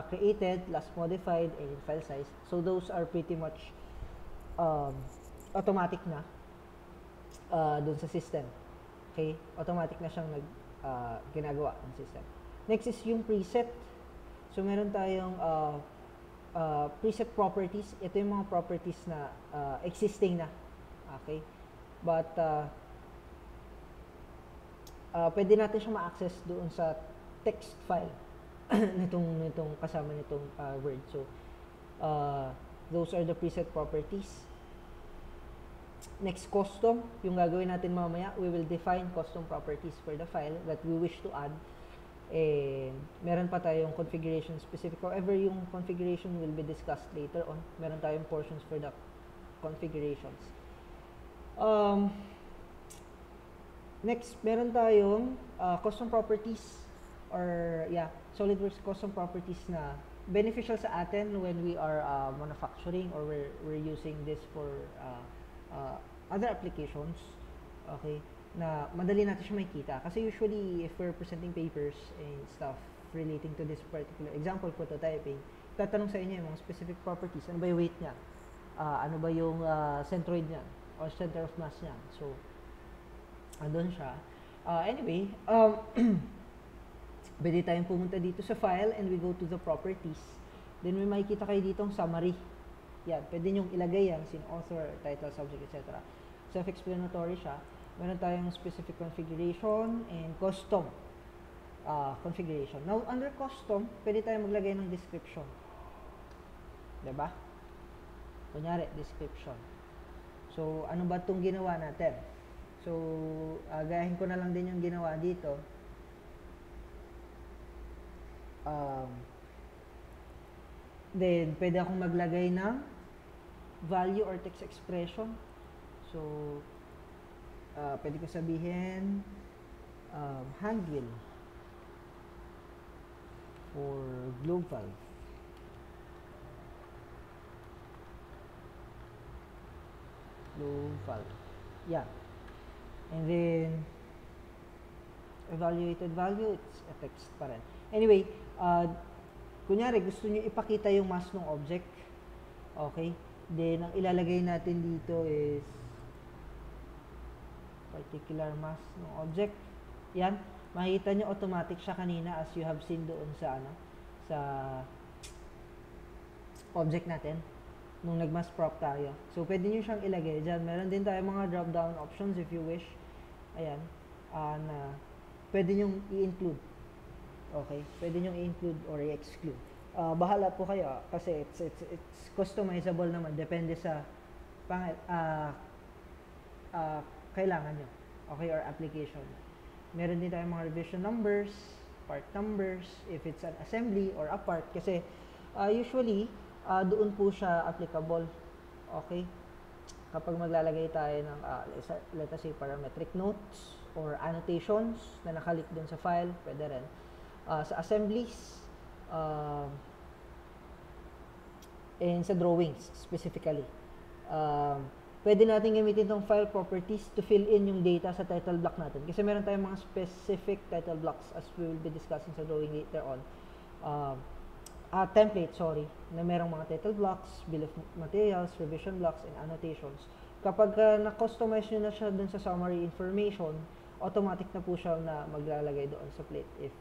created, last modified, and file size. So, those are pretty much automatic na dun sa system. Okay? Automatic na siyang ginagawa ng system. Next is yung preset. So, meron tayong preset properties. Ito yung mga properties na existing na. Okay? But, pwede natin siyang ma-access doon sa text file nitong kasama nitong Word. So, those are the preset properties. Next, custom. Yung gagawin natin mamaya, we will define custom properties for the file that we wish to add. And meron pa tayong configuration specific. However, yung configuration will be discussed later on. Meron tayong portions for the configurations. Next, meron tayong custom properties. or yeah, SolidWorks custom properties na beneficial sa atin when we are manufacturing or we're using this for other applications, okay, na madali natin siya makita. Kasi usually, if we're presenting papers and stuff relating to this particular example, prototyping, tatanong sa inyo yung mga specific properties. Ano ba yung weight niya? Ano ba yung centroid niya? Or center of mass niya? So, andun siya. Anyway, pwede tayong pumunta dito sa file and we go to the properties. Then may makikita kayo ditong summary. Yan, pwede nyong ilagay yan, sin author, title, subject, etc. Self-explanatory siya. Meron tayong specific configuration and custom configuration. Now, under custom, pwede tayong maglagay ng description. Diba? Kunyari, description. So, ano ba itong ginawa natin? So, gayahin ko na lang din yung ginawa dito. Then, pwede akong maglagay ng value or text expression. So, pwede ko sabihin hand wheel for globe valve. Globe valve. Yeah. And then, evaluated value, it's a text pa rin. Anyway, kunyari gusto nyo ipakita yung mass ng object. Okay? Then, ang ilalagay natin dito is particular mass ng object. Yan. Makikita nyo automatic siya kanina as you have seen doon sa sa object natin nung nag-mass prop tayo. So, pwede nyo siyang ilagay dyan. Meron din tayo mga drop-down options if you wish. Ayan. Na pwede nyo i-include. Okay? Pwede nyo i-include or i-exclude. Bahala po kayo kasi it's customizable naman. Depende sa kailangan nyo. Okay? Or application. Meron din tayong mga revision numbers, part numbers, if it's an assembly or a part. Kasi usually, doon po siya applicable. Okay? Kapag maglalagay tayo ng, let us say, parametric notes or annotations na nakalik dun sa file, pwede rin. Sa assemblies, and sa drawings specifically. Pwede natin gamitin itong file properties to fill in yung data sa title block natin. Kasi meron tayong mga specific title blocks as we will be discussing sa drawing later on. Template, na merong mga title blocks, bill of materials, revision blocks, and annotations. Kapag na-customize nyo na siya dun sa summary information, automatic na po siya na maglalagay doon sa plate if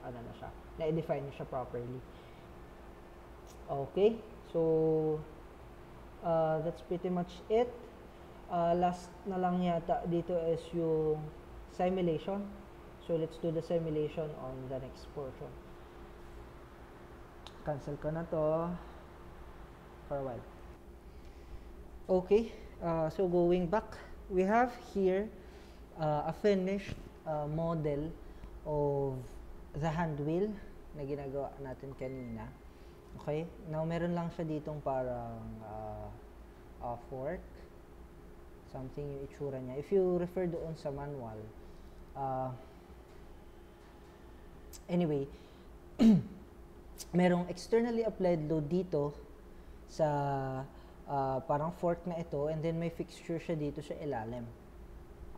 na siya, na-define nyo siya properly. Okay, so that's pretty much it. Last na lang yata dito is yung simulation. So let's do the simulation on the next portion. Cancel ko na to for a while. Okay, so going back, we have here a finished model of the hand wheel na ginagawa natin kanina. Okay, now meron lang siya ditong parang fork, something yung itsura niya. If you refer doon sa manual, anyway, merong externally applied load dito sa parang fork na ito, and then may fixture siya dito sa ilalim.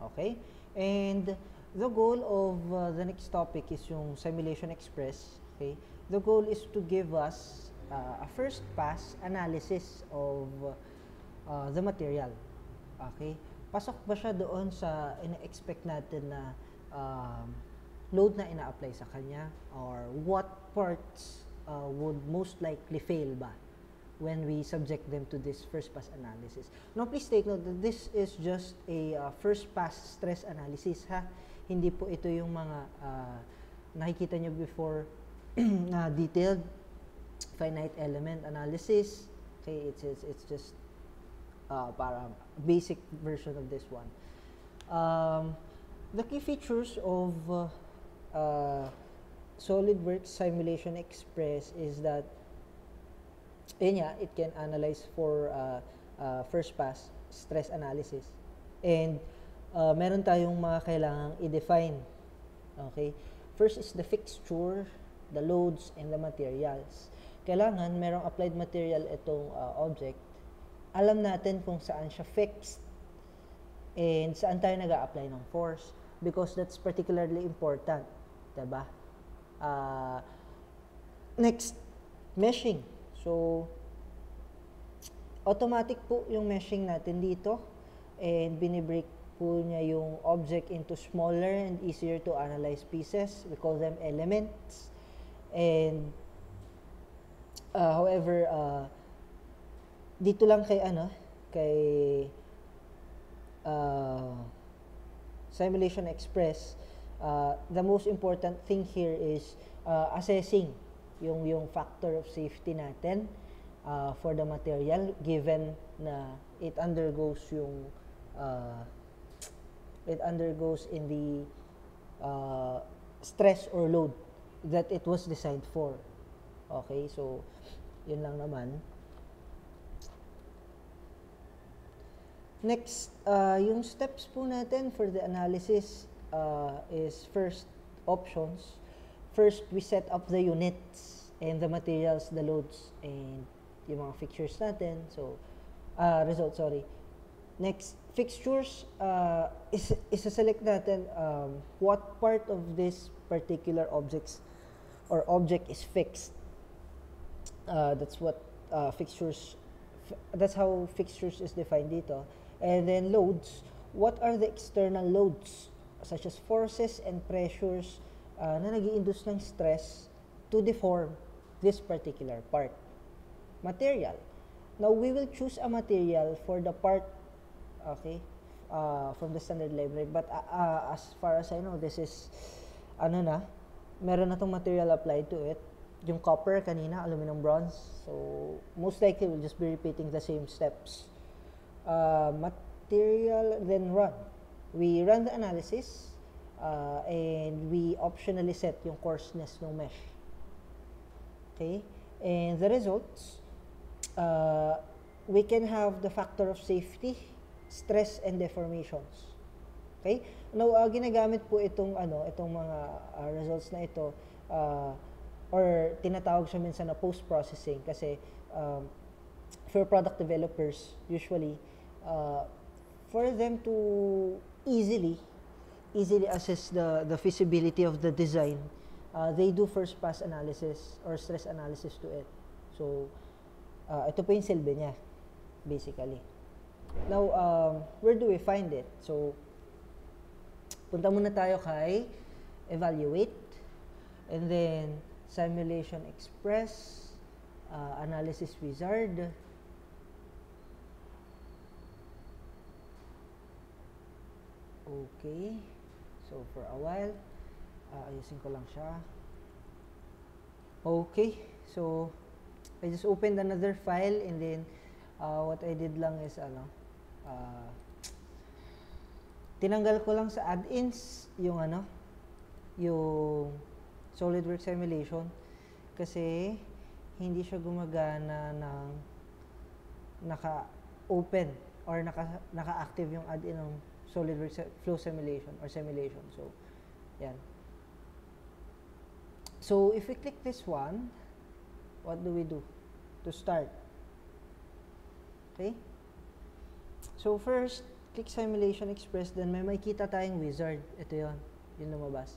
Okay? And the goal of the next topic is yung Simulation Express. Okay? The goal is to give us a first pass analysis of the material. Okay? Pasok ba siya doon sa ina-expect natin na load na ina-apply sa kanya, or what parts would most likely fail ba when we subject them to this first pass analysis. Now, please take note that this is just a first pass stress analysis, ha? Hindi po ito yung mga nakikita nyo before na detailed finite element analysis. Okay, it's just para basic version of this one. The key features of SolidWorks Simulation Express is that it can analyze for first pass stress analysis, and meron tayong mga kailangang i-define. Okay, First is the fixture, the loads, and the materials. Kailangan merong applied material itong object. Alam natin kung saan siya fixed and saan tayo nag-a-apply ng force because that's particularly important. Diba? Next, meshing. So, automatic po yung meshing natin dito and binibreak po niya yung object into smaller and easier to analyze pieces. We call them elements. And however, dito lang kay Simulation Express, the most important thing here is assessing yung factor of safety natin for the material given na it undergoes in the stress or load that it was designed for. Okay, so yun lang naman. Next, yung steps po natin for the analysis is first, options. First, we set up the units and the materials, the loads, and yung mga fixtures natin. So, results, sorry. Next, fixtures, isa-select natin what part of this particular object is fixed. That's what that's how fixtures is defined dito. And then loads, what are the external loads such as forces and pressures na nag-i-induce ng stress to deform this particular part. Material. Now, we will choose a material for the part, okay, from the standard library. But as far as I know, this is, meron na tong material applied to it. Yung copper kanina, aluminum, bronze. So, most likely, we'll just be repeating the same steps. Material, then run. We run the analysis, and we optionally set yung coarseness ng mesh. Okay? And the results, we can have the factor of safety, stress, and deformations. Okay? Now, ginagamit po itong mga results na ito, or tinatawag siya minsan na post-processing kasi for product developers, usually, for them to easily assess the feasibility of the design, they do first pass analysis or stress analysis to it. So, ito po yung silbi niya, basically. Now, where do we find it? So, punta muna tayo kay Evaluate, and then Simulation Express, Analysis Wizard, okay. So, for a while, ayusin ko lang siya. Okay. So, I just opened another file and then what I did lang is tinanggal ko lang sa add-ins yung yung SolidWorks simulation kasi hindi siya gumagana ng naka-open or naka-active yung add-in ng SolidWorks flow simulation or simulation. So, yan. So, if we click this one, what do we do to start? Okay? So, first, click Simulation Express, then may makikita tayong wizard. Ito yun. Yung lumabas.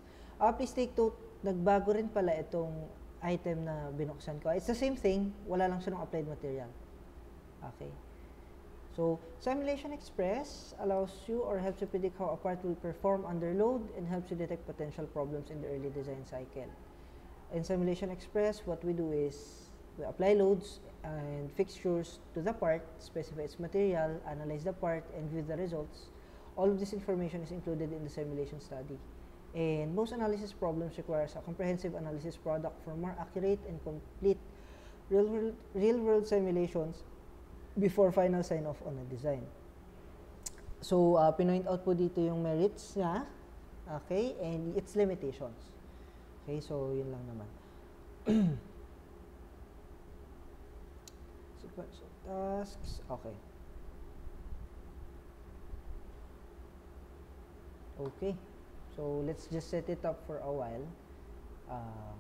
Please take note, nagbago rin pala itong item na binuksan ko. It's the same thing, wala lang siya ng applied material. Okay. So, Simulation Express allows you or helps you predict how a part will perform under load and helps you detect potential problems in the early design cycle. In Simulation Express, what we do is we apply loads and fixtures to the part, specify its material, analyze the part, and view the results. All of this information is included in the simulation study. And most analysis problems requires a comprehensive analysis product for more accurate and complete real-world simulations before final sign-off on a design. So, pinoint out po dito yung merits niya, okay, and its limitations. Okay, so yun lang naman. Sequence of tasks, okay. Okay, so let's just set it up for a while. Ah,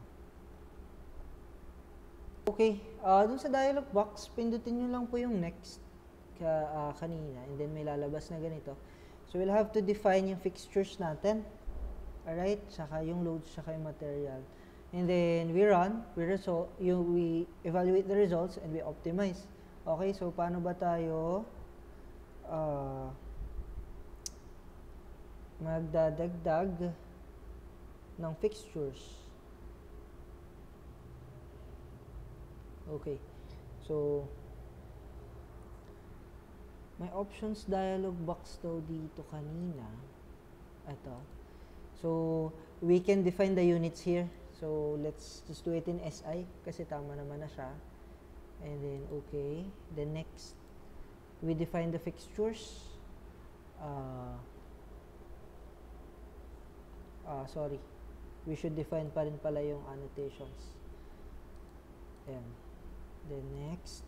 okay, dun sa dialog box, pindutin nyo lang po yung next kanina, and then may lalabas na ganito. So we'll have to define yung fixtures natin. Alright, saka yung loads, saka yung material. And then we run, we evaluate the results, and we optimize. Okay, so paano ba tayo magdadagdag ng fixtures? Okay, so may options dialog box daw dito kanina. Ito. So we can define the units here. So let's just do it in SI kasi tama naman na siya. And then okay, then next we define the fixtures. Sorry, we should define pa rin pala yung annotations. Ayan. Then next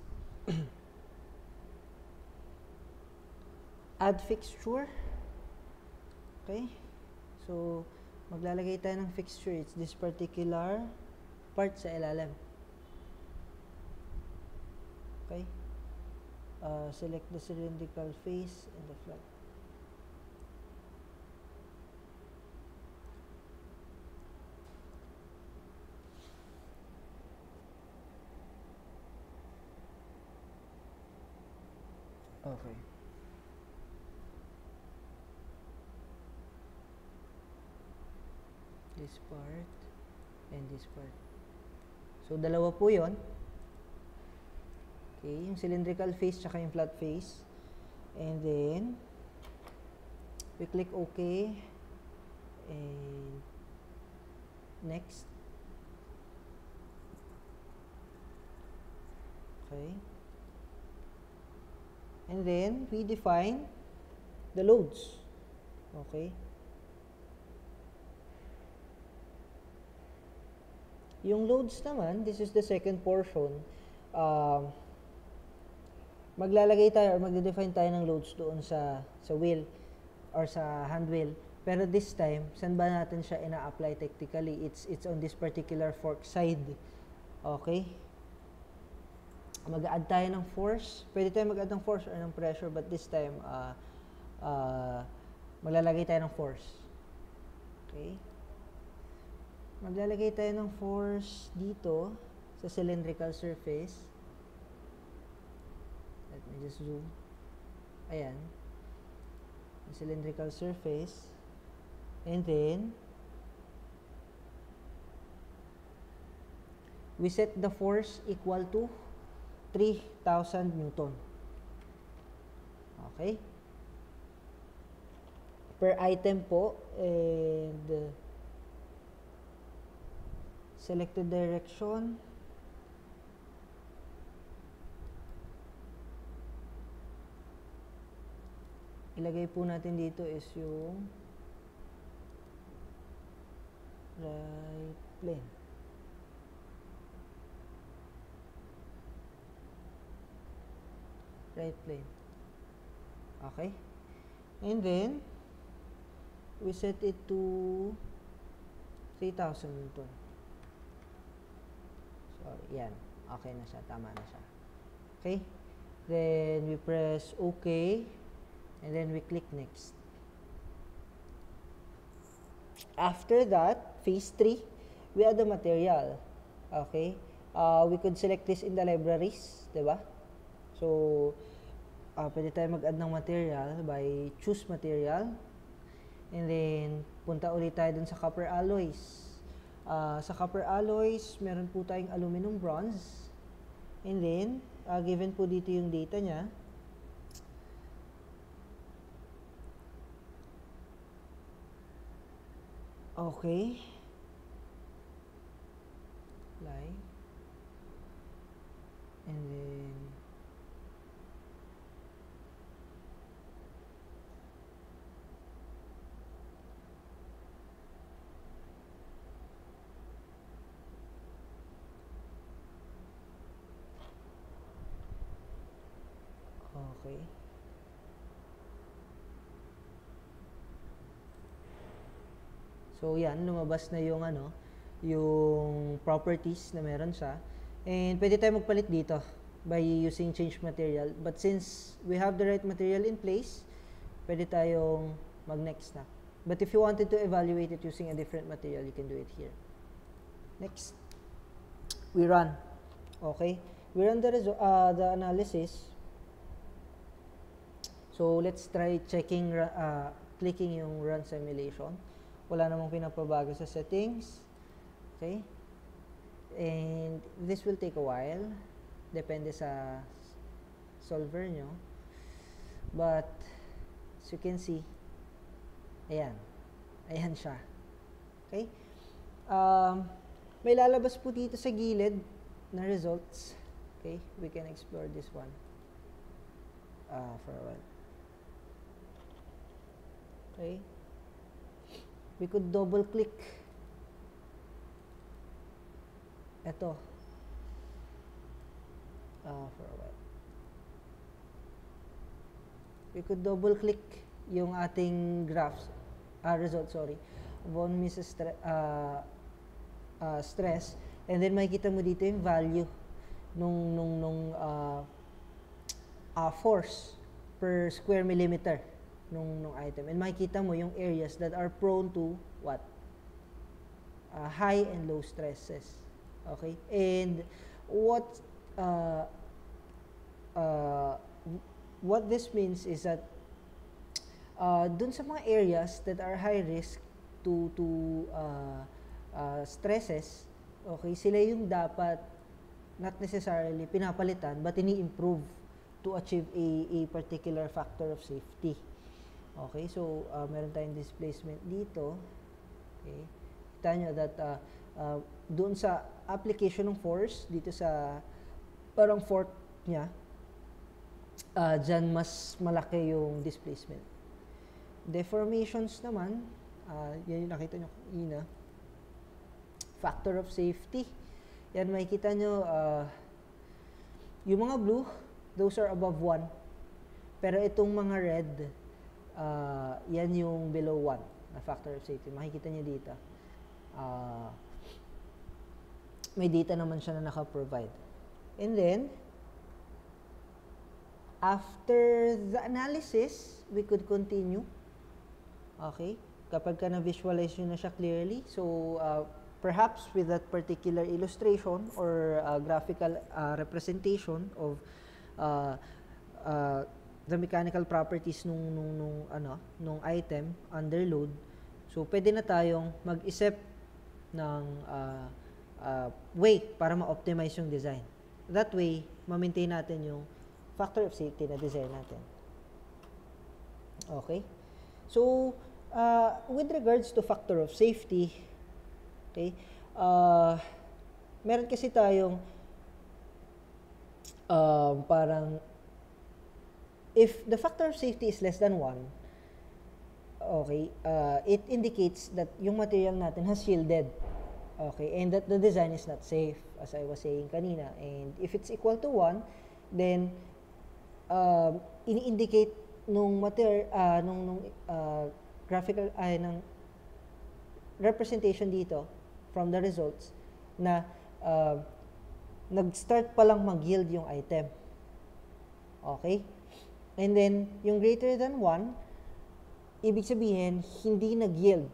add fixture. Okay, so maglalagay tayo ng fixture. It's this particular part sa ilalim. Okay, select the cylindrical face and the flat. Okay. This part and this part. So dalawa po yon. Okay, yung cylindrical face tsaka yung flat face. And then we click OK. And next. Okay. And then we define the loads. Okay. Yung loads naman, this is the second portion. Maglalagay tayo or magde-define tayo ng loads doon sa wheel or sa hand wheel. Pero this time, saan ba natin siya ina-apply technically? It's on this particular fork side. Okay? Mag-add tayo ng force. Pwede tayo mag-add ng force or ng pressure, but this time, maglalagay tayo ng force. Okay? Maglalagay tayo ng force dito sa cylindrical surface. Let me just zoom. Ayan. The cylindrical surface. And then, we set the force equal to 3,000 Newton. Okay? Per item po, and selected direction. Ilagay po natin dito is yung right plane. Right plane. Okay? And then, we set it to 3,000 Newton. Sorry, yan. Okay na siya. Tama na siya. Okay? Then, we press OK. And then, we click next. After that, phase 3, we add the material. Okay? We could select this in the libraries. Diba? So, pwede tayo mag-add ng material by choose material. And then, punta ulit tayo dun sa copper alloys. Sa copper alloys, meron po tayong aluminum bronze. And then, given po dito yung data niya. Okay. Line. And then, okay. So yan, lumabas na yung yung properties na meron siya. And pwede tayo magpalit dito by using change material. But since we have the right material in place, pwede tayong mag-next na. But if you wanted to evaluate it using a different material, you can do it here. Next, we run. Okay, we run the analysis. So let's try checking, clicking yung run simulation. Wala namang pinapabago sa settings. Okay, and this will take a while. Depende sa solver nyo. But as you can see, ayan siya. Okay, may lalabas po dito sa gilid na results. Okay, we can explore this one for a while. Okay, we could double click ito for a while. We could double click yung ating graphs result, sorry, von Mises stress, and then makikita mo dito yung value nung force per square millimeter nung item, and makikita mo yung areas that are prone to what? High and low stresses. Okay, and what this means is that dun sa mga areas that are high risk to stresses, okay, sila yung dapat not necessarily pinapalitan but ini-improve to achieve a particular factor of safety. Okay, so meron tayong displacement dito. Okay, kita nyo that doon sa application ng force dito sa parang fork niya, dyan mas malaki yung displacement. Deformations naman, yan yung nakita nyo kanina, factor of safety. Yan, makikita nyo, yung mga blue, those are above 1. Pero itong mga red, yan yung below 1 na factor of safety. Makikita nyo dito. May data naman siya na naka-provide. And then, after the analysis, we could continue. Okay? Kapag ka na-visualize nyo na siya clearly, so perhaps with that particular illustration or graphical representation of the mechanical properties nung item under load, so pwede na tayong mag-isip ng way para ma-optimize yung design. That way, ma-maintain natin yung factor of safety na design natin. Okay? So, with regards to factor of safety, okay, meron kasi tayong parang if the factor of safety is less than 1, okay, it indicates that yung material natin has shielded. Okay, and that the design is not safe, as I was saying kanina. And if it's equal to 1, then ini-indicate nung graphical ng representation dito from the results na nag-start pa lang mag-yield yung item. Okay? And then, yung greater than 1, ibig sabihin, hindi nag-yield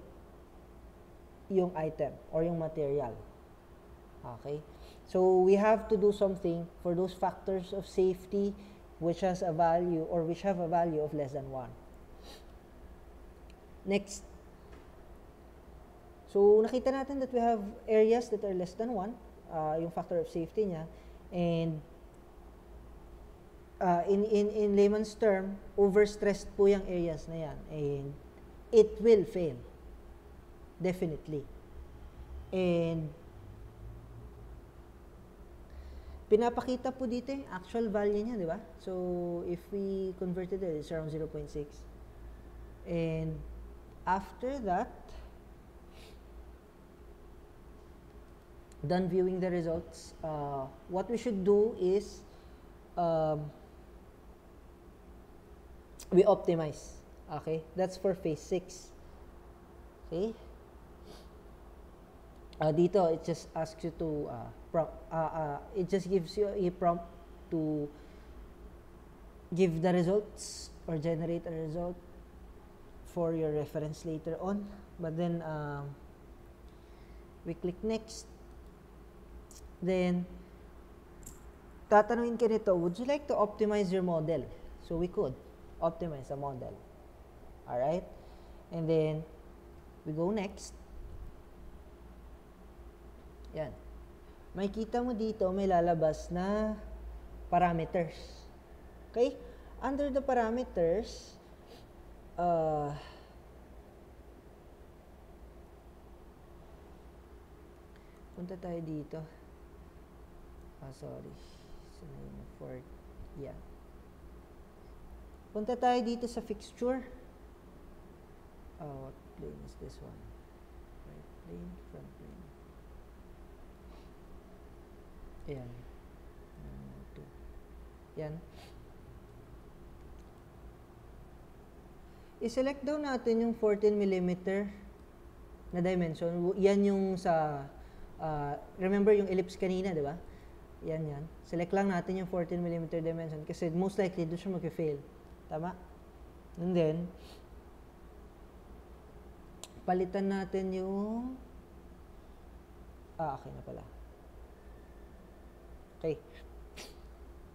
yung item or yung material. Okay? So, we have to do something for those factors of safety which has a value or which have a value of less than 1. Next. So, nakita natin that we have areas that are less than 1, yung factor of safety niya. And in layman's term, overstressed po yung areas na yan. And it will fail. Definitely. And pinapakita po dito yung actual value niya, di ba? So, if we converted it, it's around 0.6. And after that, done viewing the results, what we should do is we optimize. Okay? That's for phase 6. Okay? Dito, it just asks you to it just gives you a prompt to give the results or generate a result for your reference later on. But then we click next. Then tatanungin ka nito, would you like to optimize your model? So we could optimize the model. Alright? And then we go next. Yan. May kita mo dito, may lalabas na parameters. Okay? Under the parameters, punta tayo dito. Sorry. Yan. Punta tayo dito sa fixture. What plane is this one? Right plane, front plane. Ayan. Yan. I-select daw natin yung 14mm na dimension. Yan yung sa, remember yung ellipse kanina, di ba? Yan, yan. Select lang natin yung 14mm dimension kasi most likely doon siya mag-fail. Tama? And then, palitan natin yung, okay na pala. Okay.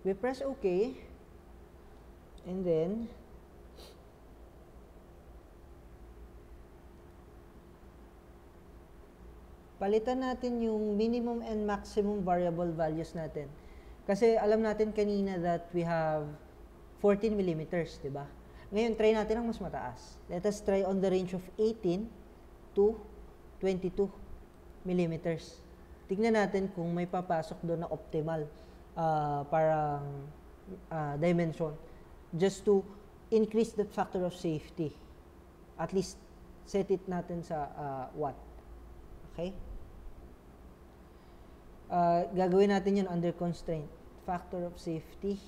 We press OK. And then, palitan natin yung minimum and maximum variable values natin. Kasi alam natin kanina that we have 14 millimeters, di ba? Ngayon, try natin ang mas mataas. Let us try on the range of 18 to 22 millimeters. Tignan natin kung may papasok doon na optimal parang dimension just to increase the factor of safety. At least, set it natin sa watt. Okay? Gagawin natin yun under constraint. Factor of safety,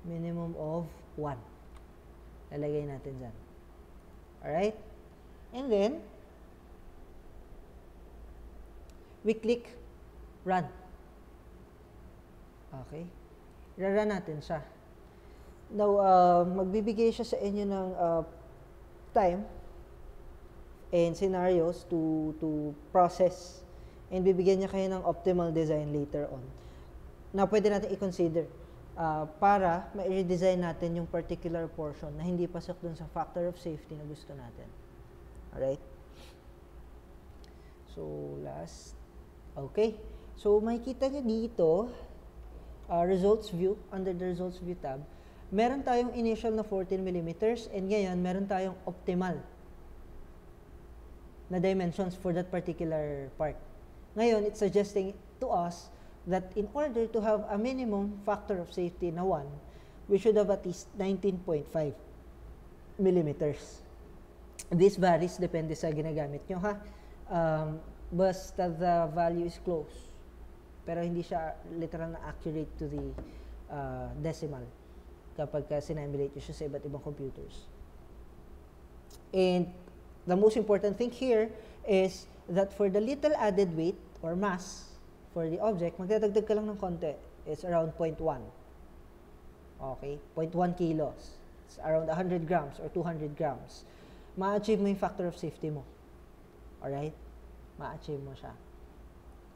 minimum of 1. Lalagay natin dyan. Alright? And then, we click run. Okay? Run natin siya. Now, magbibigay siya sa inyo ng time and scenarios to process, and bibigyan niya kayo ng optimal design later on na pwede natin i-consider para ma-redesign natin yung particular portion na hindi pasok dun sa factor of safety na gusto natin. Alright? So, last. Okay. So, makikita nyo dito, results view, under the results view tab, meron tayong initial na 14mm and ngayon meron tayong optimal na dimensions for that particular part. Ngayon, it's suggesting to us that in order to have a minimum factor of safety na 1, we should have at least 19.5 millimeters. This varies, depende sa ginagamit nyo, ha? Basta the value is close. Pero hindi siya literal na accurate to the decimal kapag sinimulate nyo siya sa iba't ibang computers. And the most important thing here is that for the little added weight or mass for the object, magdadagdag ka lang ng konti. It's around 0.1. Okay? 0.1 kilos. It's around 100 grams or 200 grams. Ma-achieve mo yung factor of safety mo. Alright? Ma-achieve mo siya.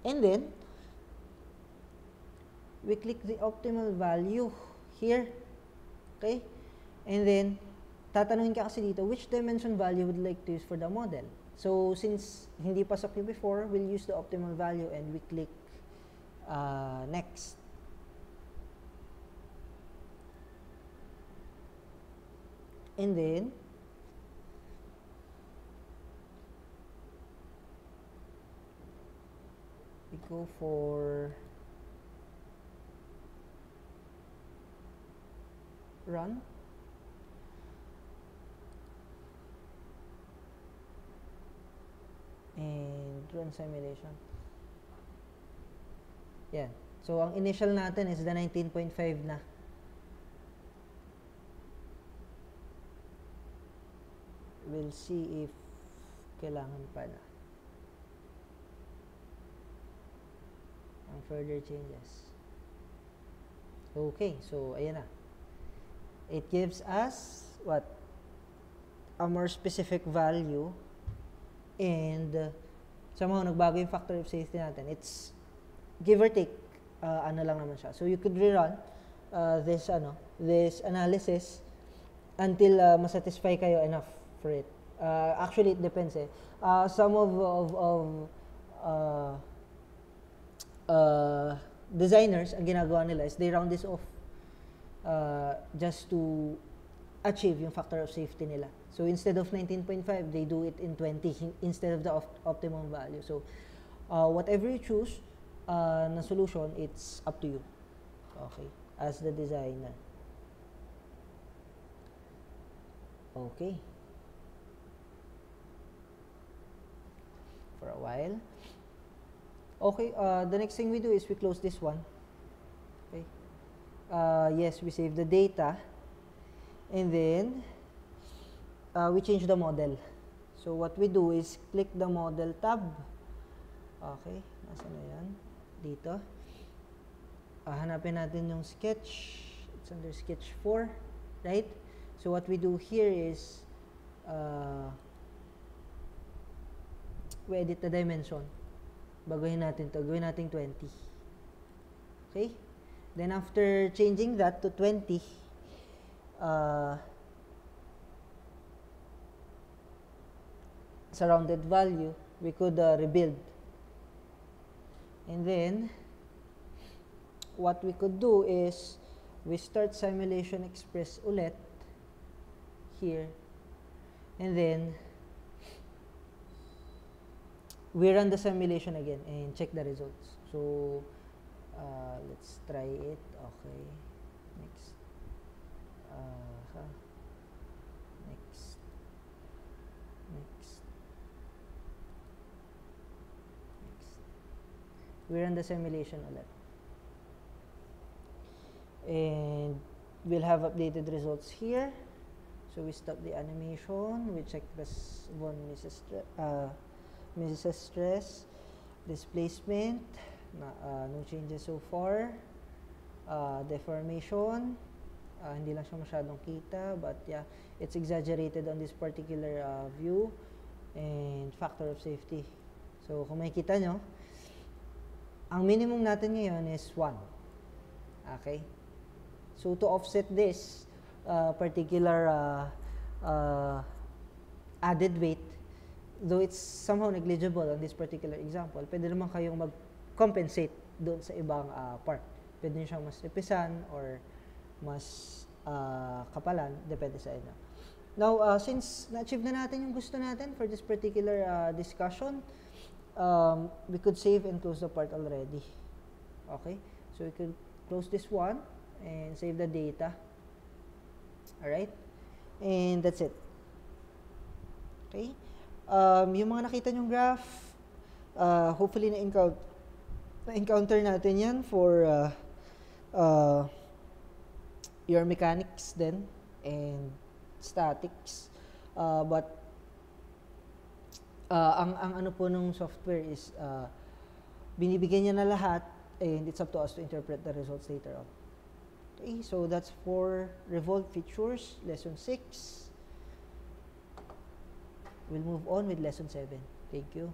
And then, we click the optimal value here. Okay? And then, tatanungin ka kasi dito, which dimension value would you like to use for the model? So, since hindi pasok yung before, we'll use the optimal value and we click next. And then, we go for run. And run simulation. Yan. So, ang initial natin is the 19.5 na. We'll see if kailangan pa na ang further changes. Okay, so ayan na. It gives us what? A more specific value, and somehow nagbago yung factor of safety natin. It's give or take, ano lang naman siya. So you could rerun this analysis until masatisfy kayo enough for it. Actually, it depends eh. Some of designers, ang ginagawa nila is they round this off just to achieve yung factor of safety nila. So instead of 19.5, they do it in 20 instead of the optimum value. So whatever you choose na solution, it's up to you. Okay, as the designer. Okay. For a while. Okay, the next thing we do is we close this one. Okay. Yes, we save the data, and then we change the model. So what we do is click the model tab. Okay, nasa na yan? Dito. Hanapin natin yung sketch. It's under sketch 4, right? So what we do here is we edit the dimension. Baguhin natin to. Gawin natin 20. Okay? Then after changing that to 20, surrounded value, we could rebuild. And then, what we could do is, we start simulation express ulit here. And then, we run the simulation again and check the results. So, let's try it. Okay. Next. Next. Next. Next. We run the simulation ulit. And we'll have updated results here. So, we stop the animation. We check this von Mises stress, displacement, no changes so far, deformation, hindi lang siya masyadong kita, but yeah, it's exaggerated on this particular view, and factor of safety. So kung makikita nyo, ang minimum natin ngayon is 1. Okay? So to offset this particular added weight, though it's somehow negligible on this particular example, pwede naman kayong mag-compensate doon sa ibang part. Pwede nyo siyang mas nipisan or mas kapalan, depende sa inyo. Now, since na-achieve na natin yung gusto natin for this particular discussion, we could save and close the part already. Okay? So, we could close this one and save the data. Alright? And that's it. Okay? Yung mga nakita nyong graph, hopefully na-encounter natin yan for your mechanics then and statics. But ang ano po nung software is binibigyan niya na lahat, and it's up to us to interpret the results later on. Okay, so that's for Revolve Features, Lesson 6. We'll move on with Lesson 7. Thank you.